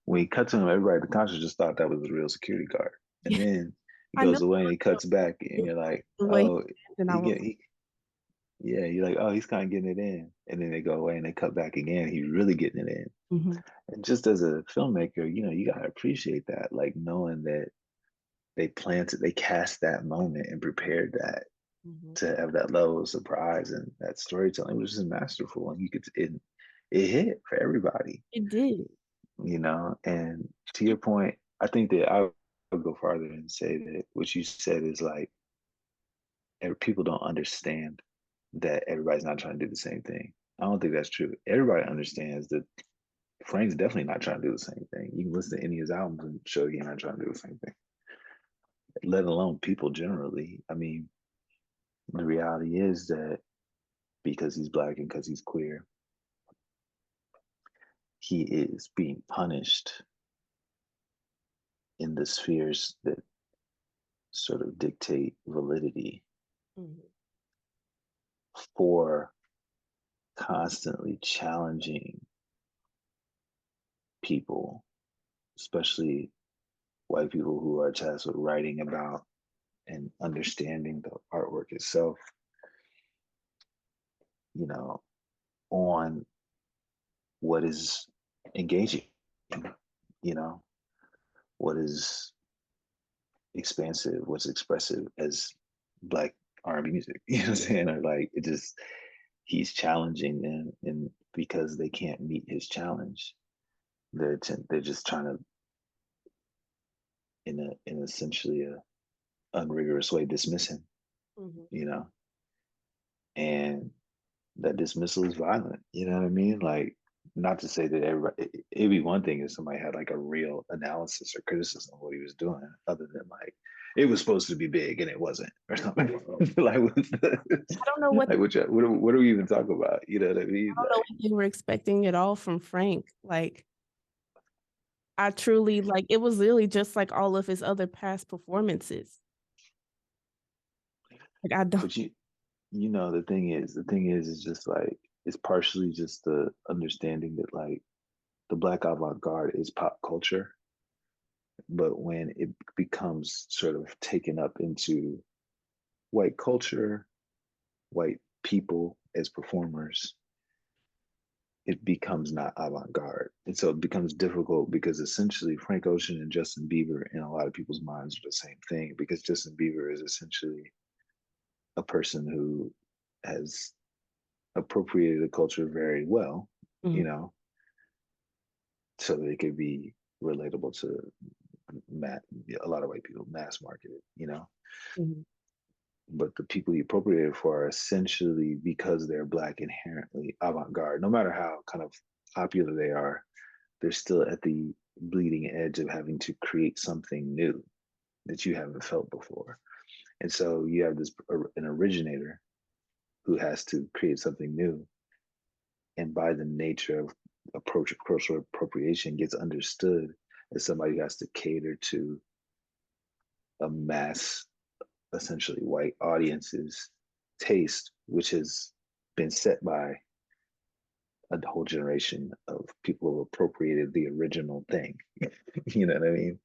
When he cut to him, everybody at the concert just thought that was a real security guard. And Yeah, then he I know goes away and he cuts back, and you're like, the way oh, and I was yeah, you're like, oh, he's kind of getting it in. And then they go away and they cut back again. He's really getting it in. mhm, And just as a filmmaker, you gotta appreciate that, like knowing that they cast that moment and prepared that mhm. to have that level of surprise and that storytelling was just masterful. And it hit for everybody, It did. And to your point, I think that I would go farther and say that what you said is like people don't understand that everybody's not trying to do the same thing. I don't think that's true. Everybody understands that Frank's definitely not trying to do the same thing. You can listen to any of his albums and show he's not trying to do the same thing, let alone people generally. I mean, the reality is that because he's black and because he's queer, he is being punished in the spheres that sort of dictate validity Mhm, for constantly challenging people, especially white people who are tasked with writing about and understanding the artwork itself, you know, on what is engaging, you know, what is expansive, what's expressive as black R&B music. You know what I'm saying? Or like it just he's challenging them, and because they can't meet his challenge, they're just trying to in essentially a unrigorous way dismiss him. mhm. You know, and that dismissal is violent. You know what I mean? Like, not to say that everybody, it'd be one thing if somebody had like a real analysis or criticism of what he was doing, other than like, it was supposed to be big and it wasn't, or something. Like, I don't know what like what are we even talking about? You know what I mean? I don't know Like, what they were expecting at all from Frank. Like I truly like it was really just like all of his other past performances. Like I don't but the thing is, it's just like, it's partially just the understanding that like the black avant-garde is pop culture, but when it becomes sort of taken up into white culture, white people as performers, it becomes not avant-garde. And so it becomes difficult because essentially Frank Ocean and Justin Bieber in a lot of people's minds are the same thing, because Justin Bieber is essentially a person who has appropriated the culture very well, you mhm, know, so that it could be relatable to a lot of white people, mass marketed. mhm, But the people he appropriated for are essentially, because they're black, inherently avant-garde. No matter how kind of popular they are, they're still at the bleeding edge of having to create something new that you haven't felt before. And so you have an originator who has to create something new, and by the nature of approach cultural appropriation, gets understood as somebody who has to cater to a mass, essentially white audience's taste, which has been set by a whole generation of people who appropriated the original thing. You know what I mean?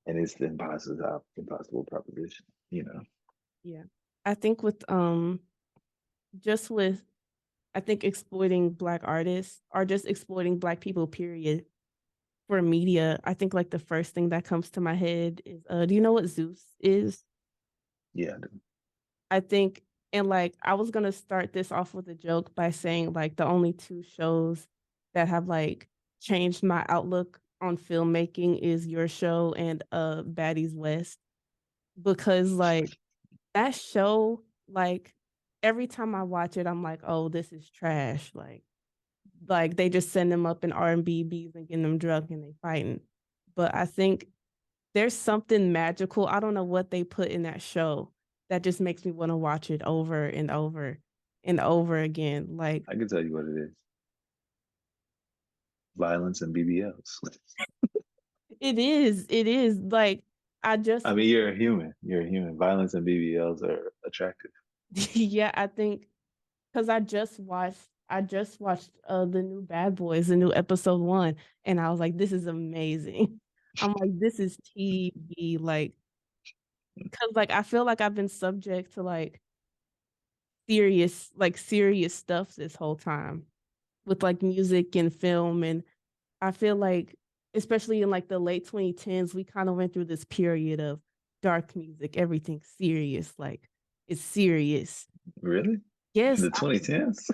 And it's the impossible proposition. yeah. I think with just with I think exploiting black artists or just exploiting black people, period, for media, I think like the first thing that comes to my head is do you know what Zeus is? Yeah. I think and like I was gonna start this off with a joke by saying like the only two shows that have like changed my outlook on filmmaking is your show and Baddies West, because like that show, like every time I watch it, I'm like, oh, this is trash. Like they just send them up in R&B beats and getting them drunk and they fighting. But I think there's something magical. I don't know what they put in that show that just makes me want to watch it over and over and over again. Like I can tell you what it is: violence and BBLs. it is like I just I mean, you're a human. You're a human. Violence and BBLs are attractive. yeah, I think because I just watched the new Bad Boys, the new episode 1, and I was like, this is amazing. I'm like, this is TV, like, because like I feel like I've been subject to like serious stuff this whole time with like music and film, and I feel like especially in like the late 2010s, we kind of went through this period of dark music, everything serious, like it's serious. Really? In Yes, the 2010s?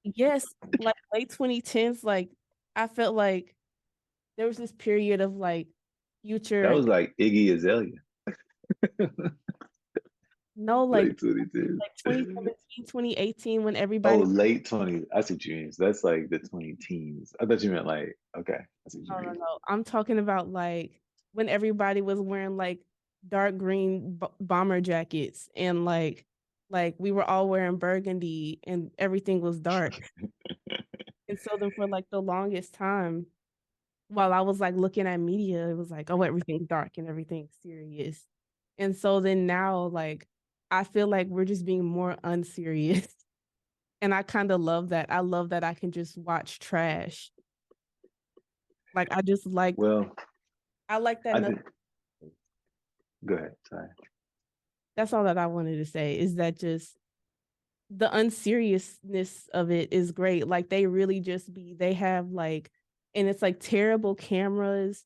yes, like late 2010s, like I felt like there was this period of like Future That and was like Iggy Azalea. no, Late 2010s. like 2017, 2018, when Oh, everybody late 20s. I see what you mean. So that's like the 20 teens. I thought you meant like, okay, I see what you no, no, mean. no. I'm talking about like when everybody was wearing like dark green bomber jackets and like we were all wearing burgundy and everything was dark. And so then for like the longest time, while I was like looking at media, it was like, oh, everything's dark and everything's serious. And so then now, like, I feel like we're just being more unserious. And I kind of love that. I love that I can just watch trash. Like, Well, I like that. I think, go ahead. Sorry. That's all that I wanted to say is that just the unseriousness of it is great. Like they really just they have like, and it's like terrible cameras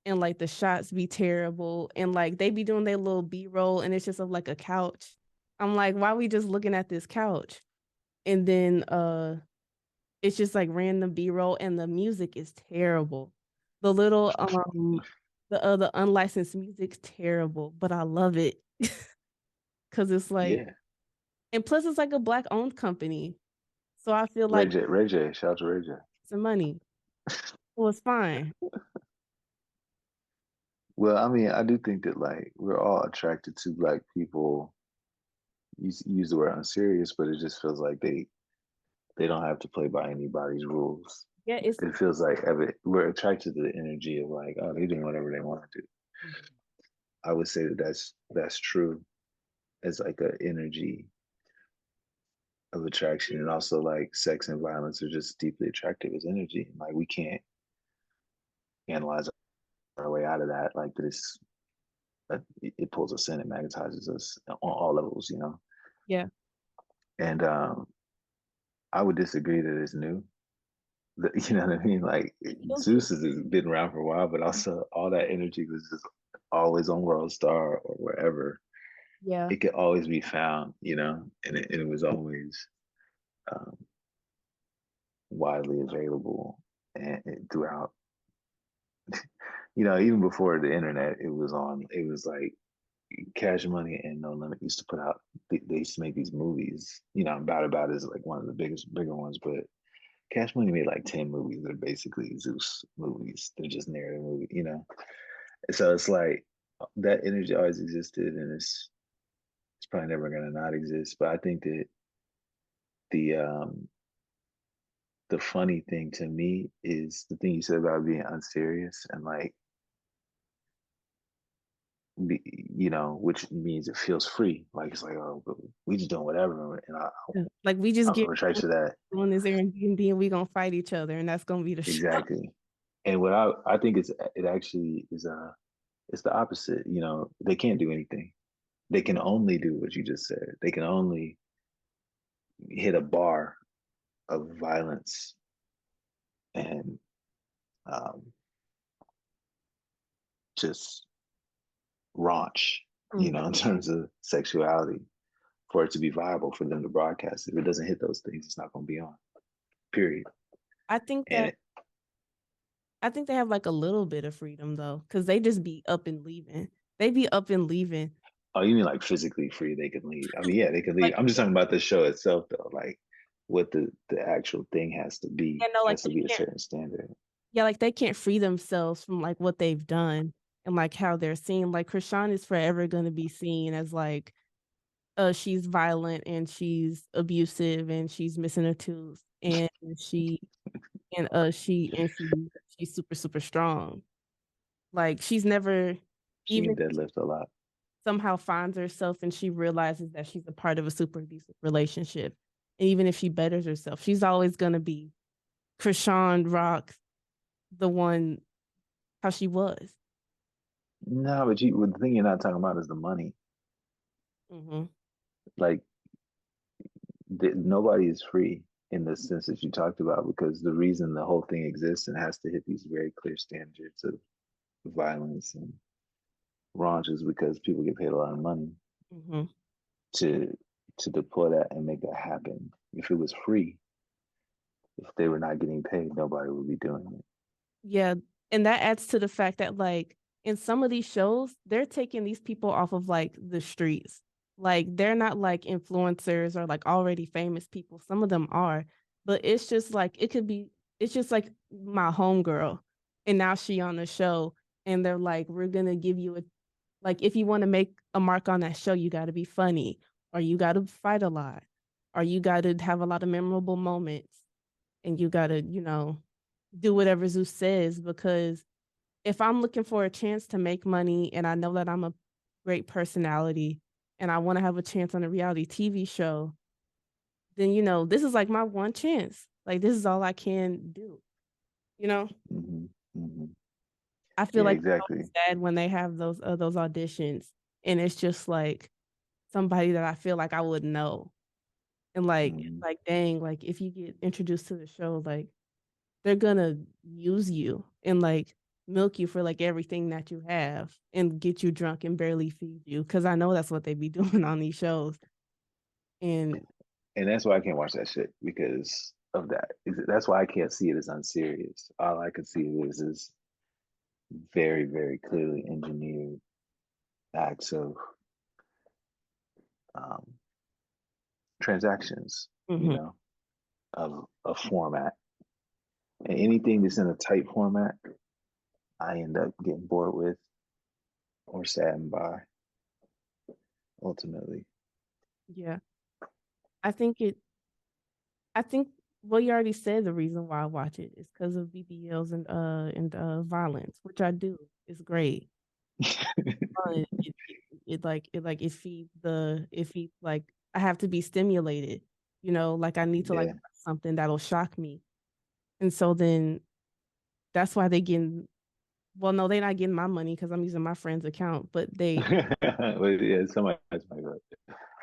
and like the shots be terrible and like they be doing their little B-roll and it's just of like a couch. I'm like, why are we just looking at this couch? And then it's just like random B-roll and the music is terrible. The little the unlicensed music's terrible, but I love it because it's like, Yeah. and plus it's like a black owned company. So I feel Ray like J, Ray J, shout out to Ray J. some money. Well, it's fine. Well, I mean, I do think that like we're all attracted to black people. Use the word unserious, but it just feels like they don't have to play by anybody's rules. Yeah, it's It feels like we're attracted to the energy of like, oh, they're doing whatever they want to do. I would say that that's true as like an energy of attraction, and also like sex and violence are just deeply attractive as energy. Like we can't analyze our way out of that. Like this, it pulls us in, it magnetizes us on all levels, you know. yeah. And I would disagree that it's new. You know what I mean? Like Feels new. Zeus has been around for a while, but also all that energy was just always on World Star or wherever. Yeah. It could always be found, you know, and it was always um, widely available and throughout. You know, even before the internet, it was on. It was like Cash Money and No Limit used to put out. They used to make these movies. You know, About is like one of the bigger ones, but Cash Money made like 10 movies. They're basically Zeus movies. They're just narrative movies, you know. So it's like that energy always existed, and it's probably never gonna not exist. But I think that the um the funny thing to me is the thing you said about being unserious and like you know, which means it feels free. Like it's like, oh, we just doing whatever, and Yeah. Like we just I'm get attracted to that. on this Airbnb and we gonna fight each other and that's gonna be the show. Exactly. And what I think it actually is it's the opposite. You know, they can't do anything. They can only do what you just said. They can only hit a bar of violence and um, just raunch, you Mm. know, in terms of sexuality for it to be viable for them to broadcast. If it doesn't hit those things, it's not going to be on, period. I think And that it, I think they have like a little bit of freedom though, because they just be up and leaving. They be up and leaving. Oh, you mean like physically free? They can leave. I mean, yeah, they can leave. Like, I'm just talking about the show itself, though. Like what the actual thing you know, like has to they be a can't, certain standard. yeah, like they can't free themselves from like what they've done and like how they're seen. Like Krishan is forever gonna be seen as like she's violent and she's abusive and she's missing a tooth and she she's super super strong. Like she's never, She even can deadlift a lot. somehow finds herself and she realizes that she's a part of a super abusive relationship. And even if she betters herself, she's always gonna be Krishan Rock, the one how she was. No, but you, well, the thing you're not talking about is the money. Hmm. Like nobody is free in the sense that you talked about because the reason the whole thing exists and has to hit these very clear standards of violence and raunch is because people get paid a lot of money Hmm. to deploy that and make that happen. If it was free, if they were not getting paid, nobody would be doing it. Yeah, and that adds to the fact that like in some of these shows, they're taking these people off of like the streets. Like they're not like influencers or like already famous people. Some of them are, but it's just like it could be it's just like my homegirl and now she on the show and they're like we're going to give you a like if you want to make a mark on that show, you got to be funny or you got to fight a lot or you got to have a lot of memorable moments and you got to, do whatever Zeus says because if I'm looking for a chance to make money and I know that I'm a great personality and I want to have a chance on a reality TV show, then this is like my one chance. Like this is all I can do. You know, Mm-hmm. Mm-hmm. I feel Yeah, like it's exactly. always sad when they have those auditions and it's just like somebody that I feel like I would know. And Mm-hmm. like dang, like if you get introduced to the show, like they're gonna use you and like milk you for like everything that you have and get you drunk and barely feed you because I know that's what they be doing on these shows. And And that's why I can't watch that shit because of that. That's why I can't see it as unserious. All I can see it is very, very clearly engineered acts of um, transactions, you mhm, know, of a format. And anything that's in a tight format, I end up getting bored with or saddened by ultimately. yeah, I think it. I think well, you already said the reason why I watch it is because of BBLs and violence, which I do. It's great. Fun. It feeds like I have to be stimulated. Like I need to like Yeah. watch something that'll shock me. And so then that's why they getting well, no, they're not getting my money because I'm using my friend's account, but they But yeah, somebody that's my God.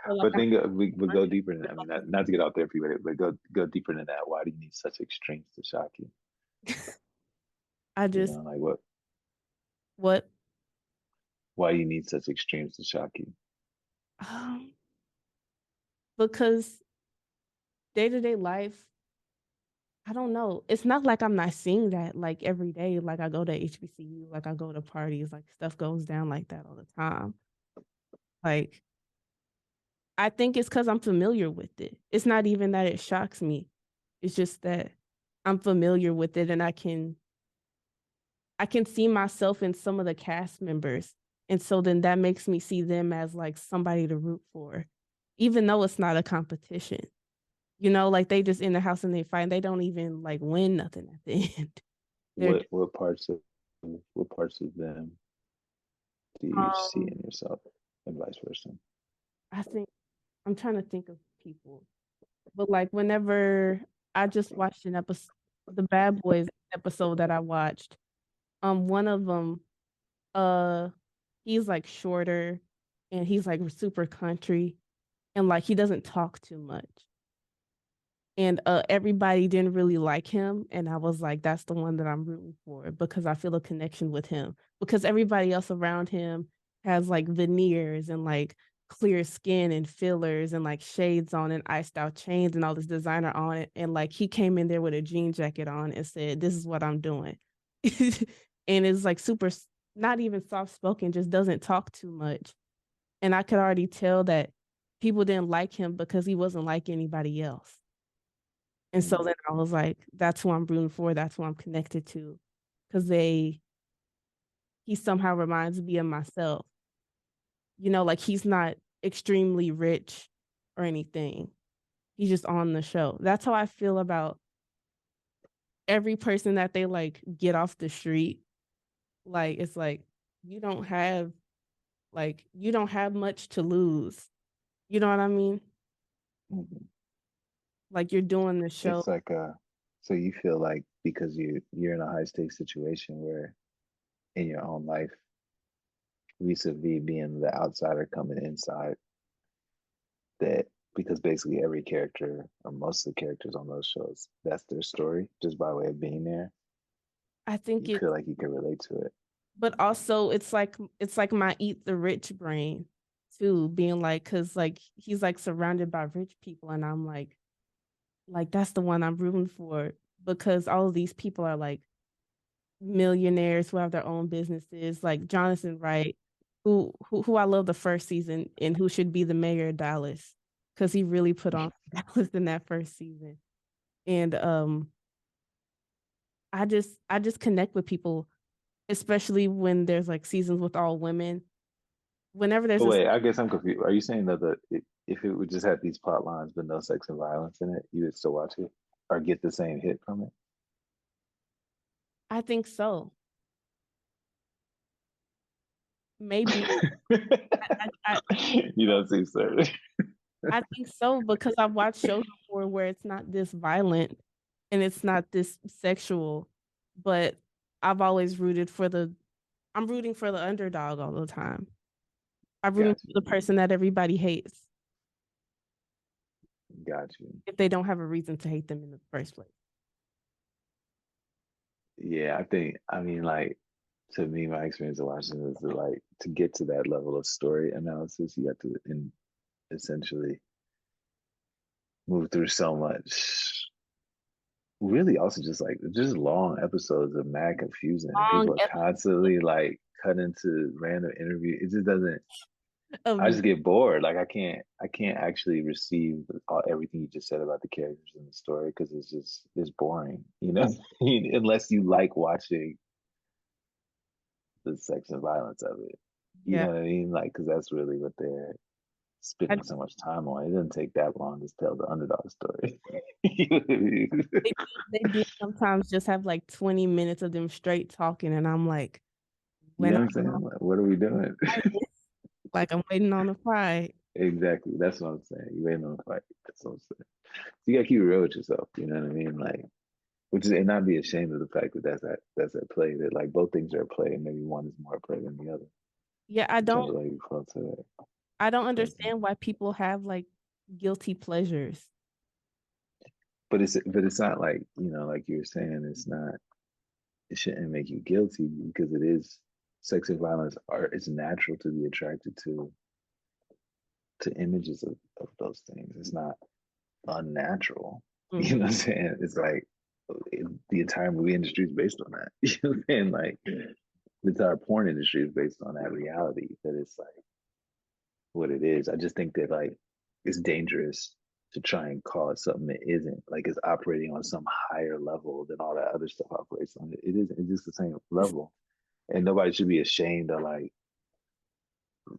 feel like But I then we go deeper than have I mean, not to get out there for you, but go deeper than that. Why do you need such extremes to shock you? I You just know, like what why you need such extremes to shock you? um because day-to-day life, I don't know. It's not like I'm not seeing that like every day. Like I go to HBCU, like I go to parties, like stuff goes down like that all the time. Like I think it's because I'm familiar with it. It's not even that it shocks me. It's just that I'm familiar with it and I can see myself in some of the cast members. And so then that makes me see them as like somebody to root for, even though it's not a competition. Like they just in the house and they fight. And they don't even like win nothing at the end. They're just, What parts of them do you see um, in yourself and vice versa? I think I'm trying to think of people, but like whenever I just watched an episode, the Bad Boys episode that I watched, one of them, uh, he's like shorter and he's like super country and like he doesn't talk too much. And everybody didn't really like him. And I was like, that's the one that I'm rooting for because I feel a connection with him. Because everybody else around him has like veneers and like clear skin and fillers and like shades on and iced out chains and all this designer on it. And like he came in there with a jean jacket on and said, this is what I'm doing. and is like not even soft spoken, just doesn't talk too much. And I could already tell that people didn't like him because he wasn't like anybody else. And so Mm, then I was like, that's who I'm rooting for. That's who I'm connected to. Because he somehow reminds me of myself. Like he's not extremely rich or anything. He's just on the show. That's how I feel about every person that they like get off the street. Like it's like you don't have you don't have much to lose. You know what I mean? mm. Like you're doing the show. It's like so you feel like because you're in a high stakes situation where in your own life, vis-a-vis being the outsider coming inside, that because basically every character or most of the characters on those shows, that's their story just by way of being there. I think You it, feel like you can relate to it. but also it's like my eat the rich brain too, being like, cause like he's like surrounded by rich people, and I'm like that's the one I'm rooting for because all of these people are like millionaires who have their own businesses, like Jonathan Wright, who I love the first season and who should be the mayor of Dallas because he really put on Dallas in that first season. And I just connect with people, especially when there's like seasons with all women. Whenever there's But a wait, I guess I'm confused. Are you saying that if it would just have these plot lines but no sex and violence in it, you would still watch it or get the same hit from I think so. Maybe I it? You don't seem certain. I think so because I've watched shows before where it's not this violent and it's not this sexual, but I've always I'm rooting for the underdog all the time. I'm rooting Got for you. the person that everybody hates Got you. if they don't have a reason to hate them in the first place. Yeah, I mean, like, to me, my experience of watching is that, like, to get to that level of story analysis, you have to essentially move through so much. Really, also just like, just long episodes of mad confusion, and Long people are constantly like cut into random interview. It just doesn't, I of just get bored. Like, I can't actually receive everything you just said about the characters in the story because it's boring, you know? Unless you like watching the sex and violence of it. You yeah. know what I mean? Like, because that's really what they're I, spending so much time on. It doesn't take that long to tell the underdog story. You know what I mean? they do sometimes just have like 20 minutes of them straight talking, and I'm like, You when know I what I'm saying? Like, what are we doing? like I'm waiting on the fight. Exactly. That's what I'm saying. You ain't on the fight. That's what I'm saying. So you gotta keep it real with yourself. You know what I mean? Like, which is and not be ashamed of the fact that that's at play. That like both things are at play, and maybe one is more at play than the other Yeah, I in terms don't of like you fall to that. I don't Person. understand why people have like guilty pleasures. But it's not like like you were saying. It's not. It shouldn't make you guilty because it is sex and violence are it's natural to be attracted to images of those things. It's not unnatural. You know Hmm. what I'm saying? It's like the entire movie industry is based on that. You know what I'm saying? Like the entire porn industry is based on that reality that it's like what it is. I just think that like it's dangerous to try and call it something it isn't. Like it's operating on some higher level than all that other stuff operates on. It isn't. It's just the same level. And nobody should be ashamed of like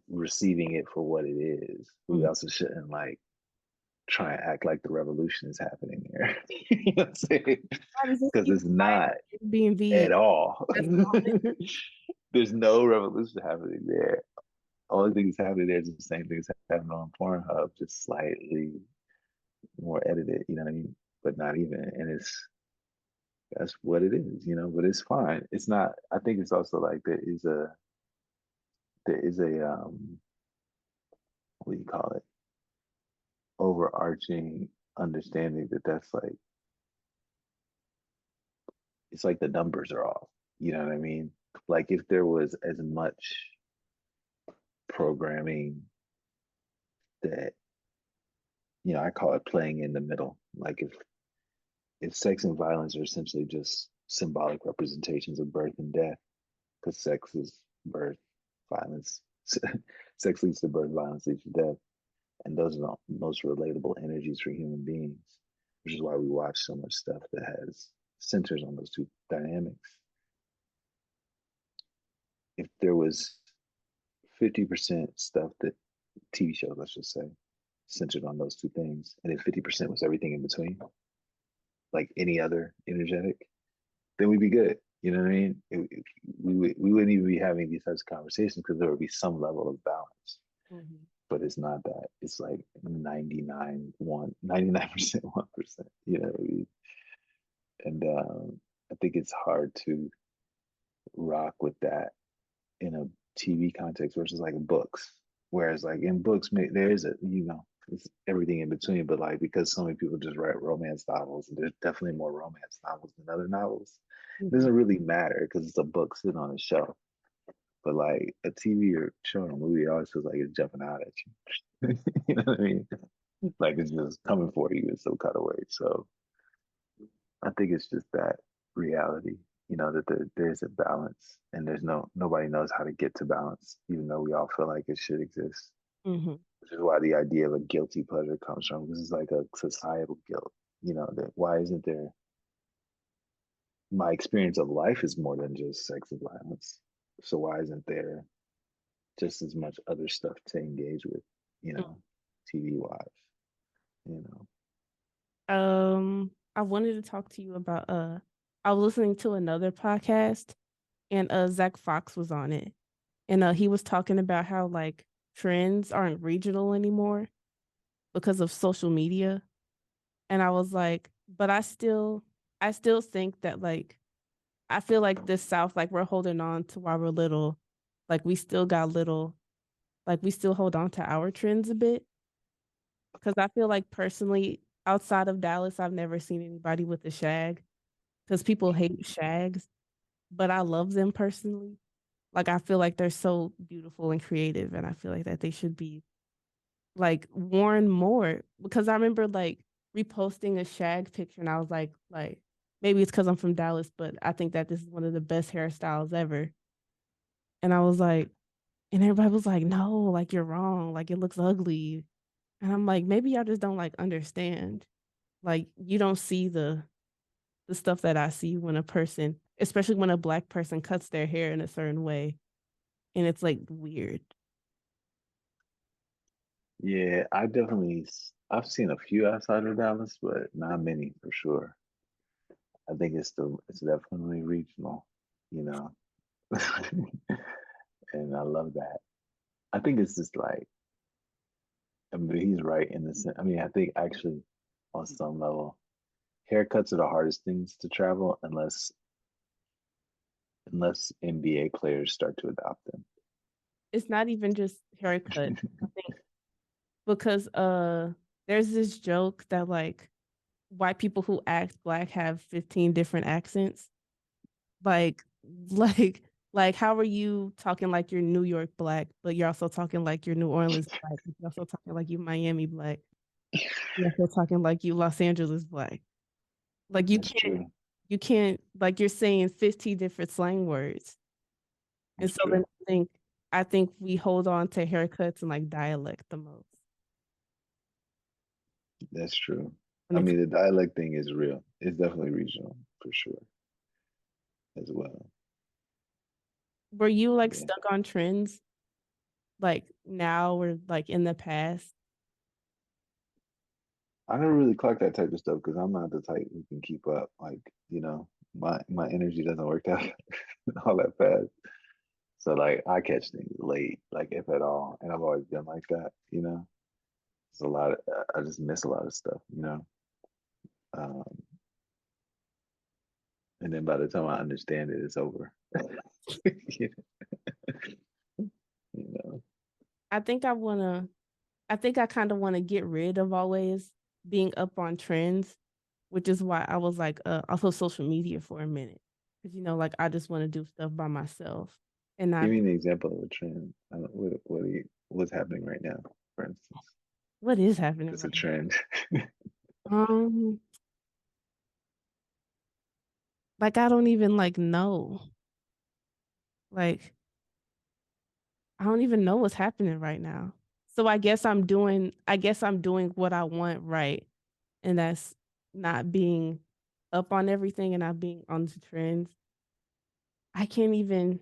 receiving it for what it is. We Hmm. also shouldn't like try and act like the revolution is happening there. You know what I'm saying? Why does this Because keep it's not being at V? all. That's all There's no revolution happening there. Only thing that's happening there is the same thing that's happening on Pornhub, just slightly more edited, you know what I mean? But not even. And that's what it is, but it's fine. It's not, I think it's also like there is a what do you call it? Overarching understanding that that's like it's like the numbers are off. You know what I mean? Like if there was as much programming that I call it playing in the middle. Like if sex and violence are essentially just symbolic representations of birth and death, because sex is birth, violence. Sex leads to birth, violence leads to death. And those are the most relatable energies for human beings, which is why we watch so much stuff that has centers on those two dynamics. If there was 50% stuff that TV shows, let's just say, centered on those two things, and if 50% was everything in between, like any other energetic, then we'd be good. You know what I mean? We wouldn't even be having these types of conversations because there would be some level of balance. Mhm. But it's not that. It's like 99% 1%. You know, and I think it's hard to rock with that in a TV context versus like books. Whereas like in books, there is it's everything in between. But like because so many people just write romance novels, and there's definitely more romance novels than other novels. It Mhm. doesn't really matter because it's a book sitting on a shelf. But like a TV or show or a movie, it always feels like it's jumping out at you. You know what I mean? Like it's just coming for you in some kind of way. So I think it's just that reality, that there's a balance and nobody knows how to get to balance, even though we all feel like it should exist. Mhm. Which is why the idea of a guilty pleasure comes from. This is like a societal guilt, that why isn't there my experience of life is more than just sex and violence. So why isn't there just as much other stuff to engage with, TV wise, you know? I wanted to talk to you about I was listening to another podcast and Zach Fox was on it. And he was talking about how like trends aren't regional anymore because of social media. And I was like, but I still think that like I feel like this South, like we're holding on to while we're little. Like we still got little, like we still hold on to our trends a bit. Because I feel like personally, outside of Dallas, I've never seen anybody with a shag. Because people hate shags, but I love them personally. Like I feel like they're so beautiful and creative, and I feel like that they should be like worn more. Because I remember like reposting a shag picture, and I was like maybe it's because I'm from Dallas, but I think that this is one of the best hairstyles ever. And I was like, and everybody was like, no, like you're wrong, like it looks ugly. And I'm like, maybe y'all just don't like understand. Like you don't see the stuff that I see when a person, especially when a black person cuts their hair in a certain way, and it's like weird. Yeah, I've seen a few outside of Dallas, but not many for sure. I think it's definitely regional, you know. And I love that. I think it's just like, I mean, he's right in the sense. I mean, I think actually on some level, haircuts are the hardest things to travel unless NBA players start to adopt them. It's not even just haircut. I think because there's this joke that like white people who act black have 15 different accents. Like like like how are you talking like you're New York black, but you're also talking like you're New Orleans black. You're also talking like you Miami black. You're also talking like you Los Angeles black. Like That's true. you can't like you're saying 15 different slang words. And That's so then true. I think we hold on to haircuts and like dialect the most. That's true. When I it mean, the dialect thing is real. It's definitely regional for sure as well. were you like Yeah. stuck on trends like now or like in the past? I never really clock that type of stuff because I'm not the type who can keep up. Like, my energy doesn't work that all that fast. So like I catch things late, like if at all. And I've always been like that. It's a lot of, I just miss a lot of stuff. Um, and then by the time I understand it, it's over. You know, I think I wanna I think I kind of want to get rid of always being up on trends, which is why I was like off of social media for a minute. Because like I just want to do stuff by myself and give not me an example of a trend. What's happening right now, for instance? what is happening That's a right now. trend. Um Like I don't even like know. Like I don't even know what's happening right now. So I guess I'm doing what I want right. And that's not being up on everything and not being on the trends. I can't even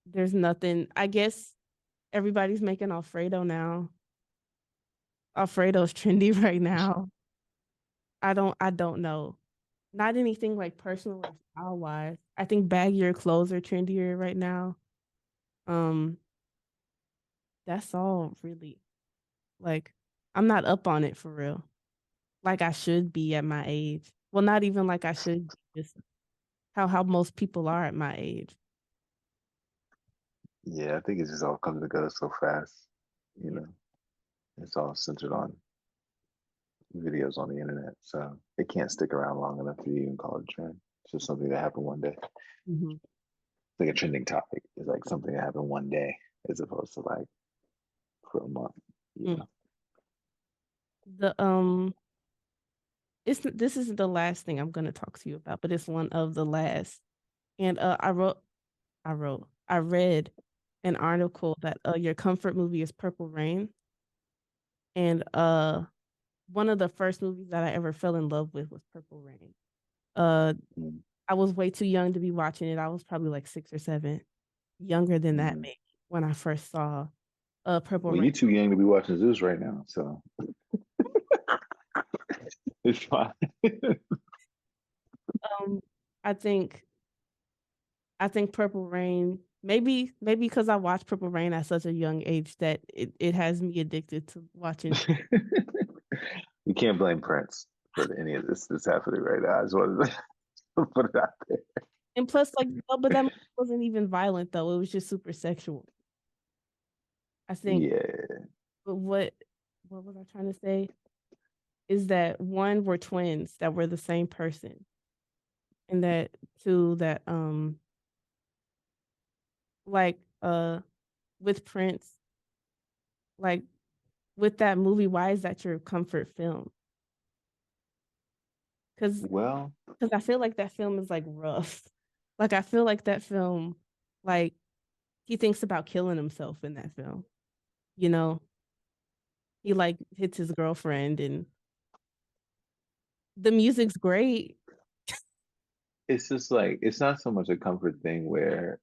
there's nothing. I guess everybody's making Alfredo now. Alfredo's trendy right now. I don't know. Not anything like personal or style wise. I think baggier clothes are trendier right now. Um, that's all really. Like, I'm not up on it for real. Like I should be at my age. Well, not even like I should be, just how most people are at my age. Yeah, I think it's just all coming together so fast. You Yeah. know, it's all centered on videos on the internet, so it can't stick around long enough to even call it a trend. It's just something that happened one day. It's Hmm. like a trending topic. It's like something that happened one day as opposed to like for a month. You Mm. know. The it's this isn't the last thing I'm gonna talk to you about, but it's one of the last. And I read an article that your comfort movie is Purple Rain. And one of the first movies that I ever fell in love with was Purple Rain. Uh Mm-hmm. I was way too young to be watching it. I was probably like 6 or 7, younger than that Mm-hmm. maybe, when I first saw Purple Well, Rain. you're too young to be watching Zeus right now, so it's fine. Um I think I think Purple Rain, maybe because I watched Purple Rain at such a young age that it has me addicted to watching. We can't blame Prince for any of this that's happening right now. I just wanted to put it out there. And plus, like, no, but that movie wasn't even violent though. It was just super sexual. I think. Yeah. But what was I trying to say? Is that one, were twins that were the same person, and that two, that like with Prince, like with that movie, why is that your comfort film? Because Well, I feel like that film is like rough. Like I feel like that film, like he thinks about killing himself in that film. You know, he like hits his girlfriend, and the music's great. it's just like it's not so much a comfort thing where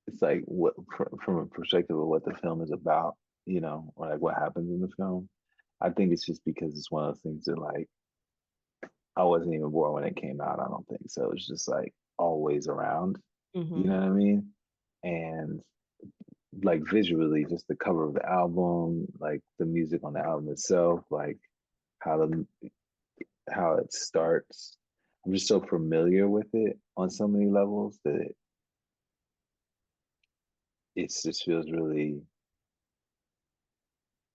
it's like what from a perspective of what the film is about, or like what happens in the film. I think it's just because it's one of those things that like I wasn't even born when it came out, I don't think. So it's just like always around, you Hmm. know what I mean? And like visually, just the cover of the album, like the music on the album itself, like how the how it starts. I'm just so familiar with it on so many levels that it just feels really,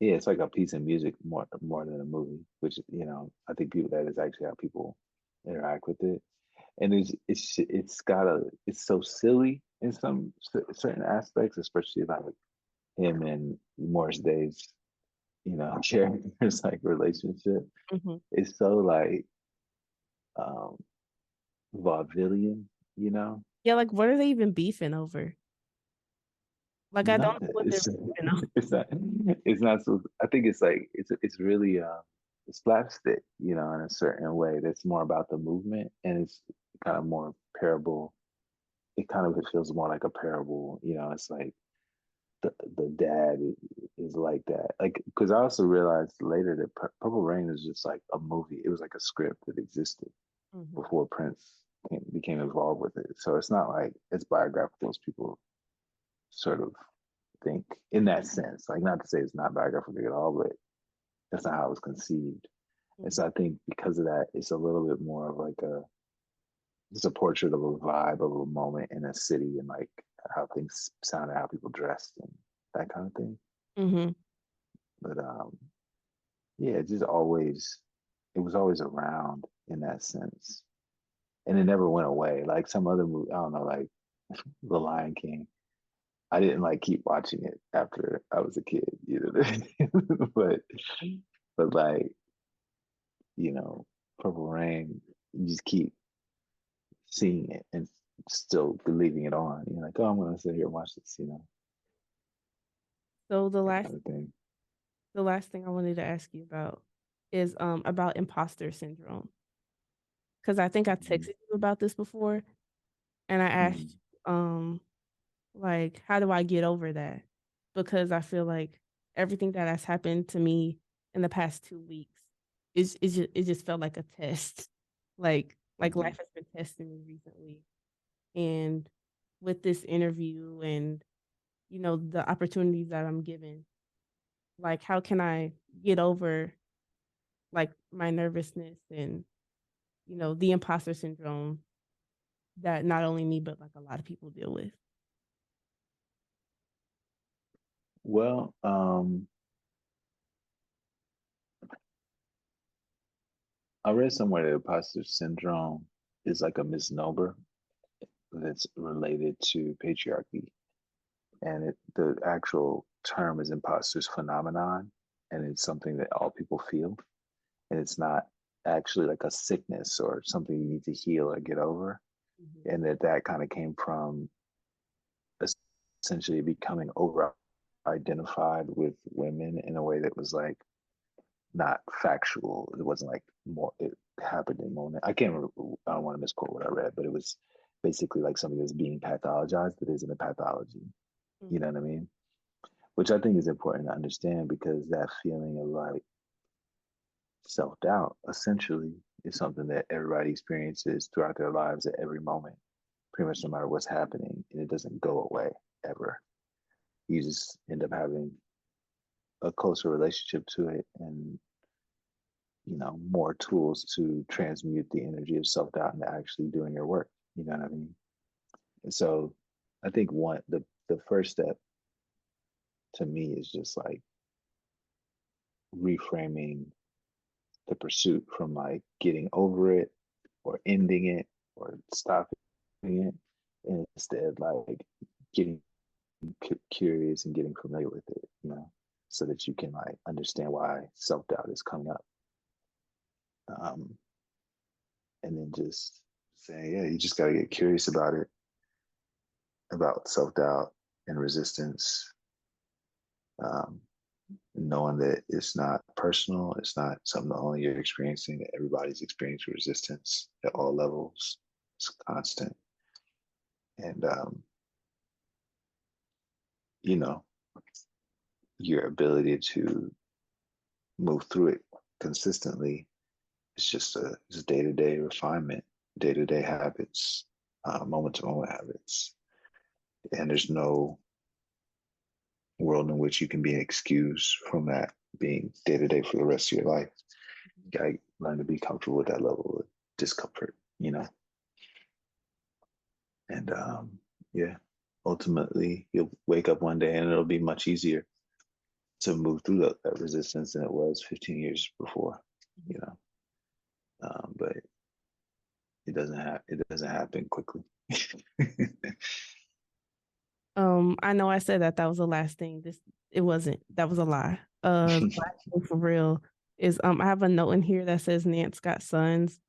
yeah, it's like a piece of music more than a movie, which I think people that is actually how people interact with it. And it's so silly in some certain aspects, especially like him and Morris Day's characters like relationship. Hmm. It's so like um vaudevillian, you know? Yeah, like what are they even beefing over? Like I don't know Nothing. what they're It's beefing over. it's not so I think it's like it's really it's slapstick, in a certain way that's more about the movement and it's kind of more parable. It feels more like a parable, it's like the dad is like that. Like, because I also realized later that Purple Rain is just like a movie. It was like a script that existed Hmm. before Prince became involved with it. So it's not like it's biographical as people sort of think in that sense. Like, not to say it's not biographical at all, but that's not how it was conceived. And Hmm. so I think because of that, it's a little bit more of like it's a portrait of a vibe of a moment in a city and like how things sound and how people dressed and that kind of thing. Hmm. But yeah, it was always around in that sense. And it never went away. Like some other movie, I don't know, like The Lion King. I didn't like keep watching it after I was a kid, but like, you know, Purple Rain, you just keep seeing it and still believing it on. You're like, oh, I'm gonna sit here and watch this, So that kind of thing. the last thing I wanted to ask you is about imposter syndrome. Because I think I Mhm. texted you about this before and I asked Mhm. like how do I get over that? Because I feel like everything that has happened to me in the past 2 weeks it just felt like a test. Like Mhm. life has been testing me recently. And with this interview and the opportunities that I'm given, like how can I get over like my nervousness and the imposter syndrome that not only me but like a lot of people deal with. Well, I read somewhere that imposter syndrome is like a misnomer that's related to patriarchy, and the actual term is imposter's phenomenon, and it's something that all people feel, and it's not actually like a sickness or something you need to heal or get over, Mhm. and that kind of came from essentially becoming over identified with women in a way that was like not factual. It wasn't like more. It happened in moment. I can't remember. I don't want to misquote what I read, but it was basically like something that's being pathologized that isn't a pathology. You know Mhm. what I mean? Which I think is important to understand because that feeling of like self doubt essentially is something that everybody experiences throughout their lives at every moment, pretty much no matter what's happening, and it doesn't go away ever. You just end up having a closer relationship to it and more tools to transmute the energy of self-doubt into actually doing your work. You know what I mean? And so I think the first step to me is just like reframing the pursuit from like getting over it or ending it or stopping it, and instead like getting curious and getting familiar with it, so that you can like understand why self-doubt is coming up. um, and then just saying, yeah, you just got to get curious about it, about self doubt and resistance, um, knowing that it's not personal, it's not something that only you're experiencing, that everybody's experiencing resistance at all levels. It's constant. And, you know, your ability to move through it consistently is just it's day to day refinement, day to day habits, moment to moment habits. And there's no world in which you can be excused from that being day to day for the rest of your life. You gotta learn to be comfortable with that level of discomfort, And yeah, ultimately you'll wake up one day and it'll be much easier to move through that resistance than it was 15 years before, you know. But it doesn't happen quickly. I know I said that that was the last thing. This it wasn't. That was a lie. The last thing for real is I have a note in here that says Nance got sons,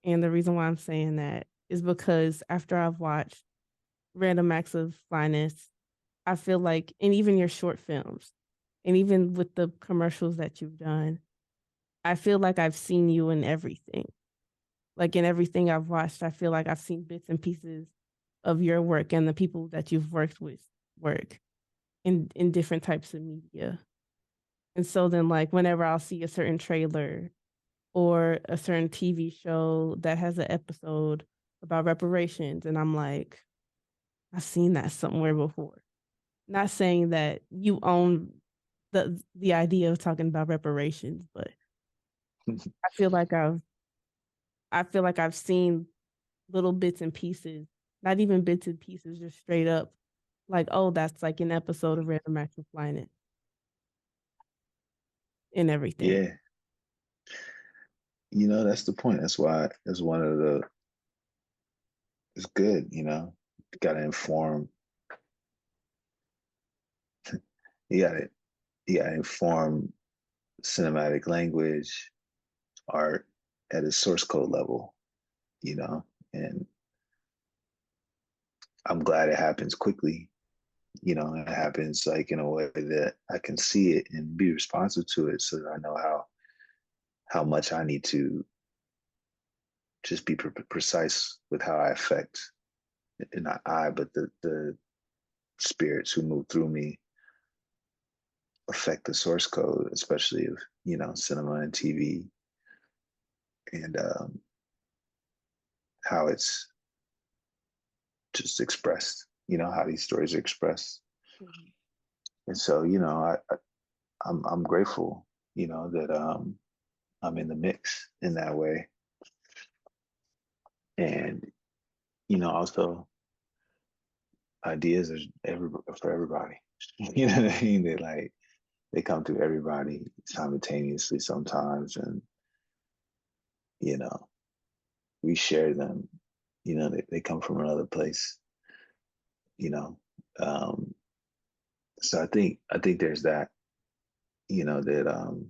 and the reason why I'm saying that is because after I've watched Random Acts of Finest, I feel like, and even your short films, and even with the commercials that you've done, I feel like I've seen you in everything. Like in everything I've watched, I feel like I've seen bits and pieces of your work and the people that you've worked with work in different types of media. And so then like whenever I'll see a certain trailer or a certain TV show that has an episode about reparations, and I'm like, I've seen that somewhere before. Not saying that you own the idea of talking about reparations, but I feel like I've seen little bits and pieces, not even bits and pieces, just straight up like, oh, that's like an episode of Random Acts of Flying and everything. Yeah, that's the point. That's why it's one of the it's good, got to inform. You got to you got to inform cinematic language, art. at a source code level, you know, and I'm glad it happens quickly. It happens like in a way that I can see it and be responsive to it, so that I know how much I need to just be precise with how I affect, and not I, but the spirits who move through me affect the source code, especially of cinema and TV, and how it's just expressed. How these stories are expressed, Mhm. and so I'm grateful, that I'm in the mix in that way, and also ideas are for everybody. You know what I mean? They come through everybody simultaneously sometimes, and you know we share them. They come from another place. You know, um, so I think there's that. That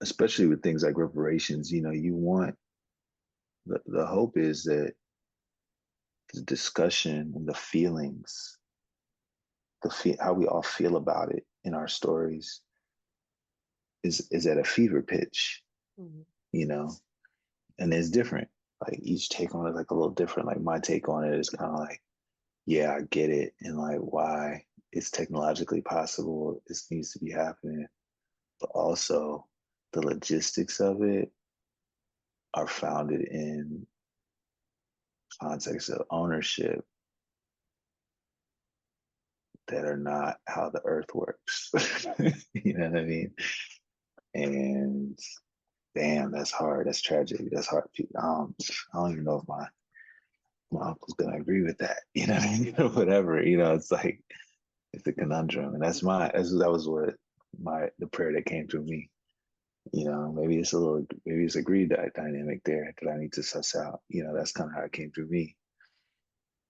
especially with things like reparations, you want the hope is that the discussion and the feelings, how we all feel about it in our stories is at a fever pitch, Mhm. you know, and it's different. Like each take on it is like a little different. Like my take on it is kind of like, yeah, I get it, and like why it's technologically possible, this needs to be happening, but also the logistics of it are founded in context of ownership that are not how the earth works. You know what I mean? And damn, that's hard. That's tragic. That's hard. I don't even know if my uncle's gonna agree with that. You know what I mean? Whatever. It's like it's a conundrum, and that was what the prayer that came through me. Maybe it's a greed dynamic there that I need to suss out. That's kind of how it came through me.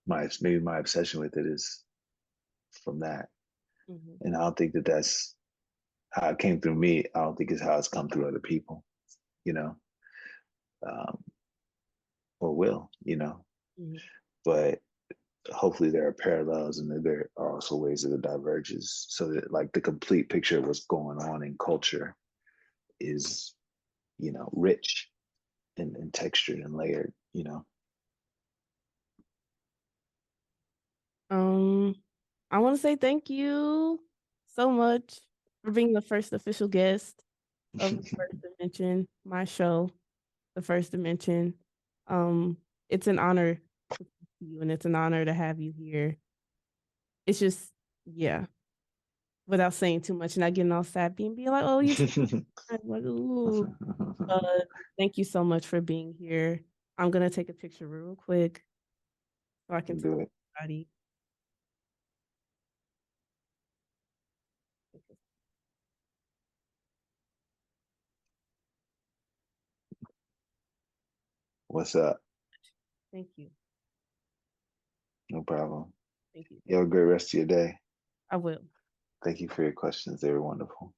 Maybe my obsession with it is from that, Mhm. and I don't think that that's how it came through me. I don't think it's how it's come through other people. You know, um, or will. Mhm. But hopefully there are parallels, and that there are also ways that it diverges, so that like the complete picture of what's going on in culture is rich and textured and layered. Um, I want to say thank you so much for being the first official guest of the First Dimension, my show, the First Dimension. Um, it's an honor to speak to you, and it's an honor to have you here. It's just, yeah, without saying too much, and not getting all sappy and being like, "Oh, you too much." Like, ooh. Uh, Thank you so much for being here. I'm gonna take a picture real quick so I can tell Do it. everybody. What's up? Thank you. No problem. Thank you. You have a great rest of your day. I will. Thank you for your questions. They were wonderful.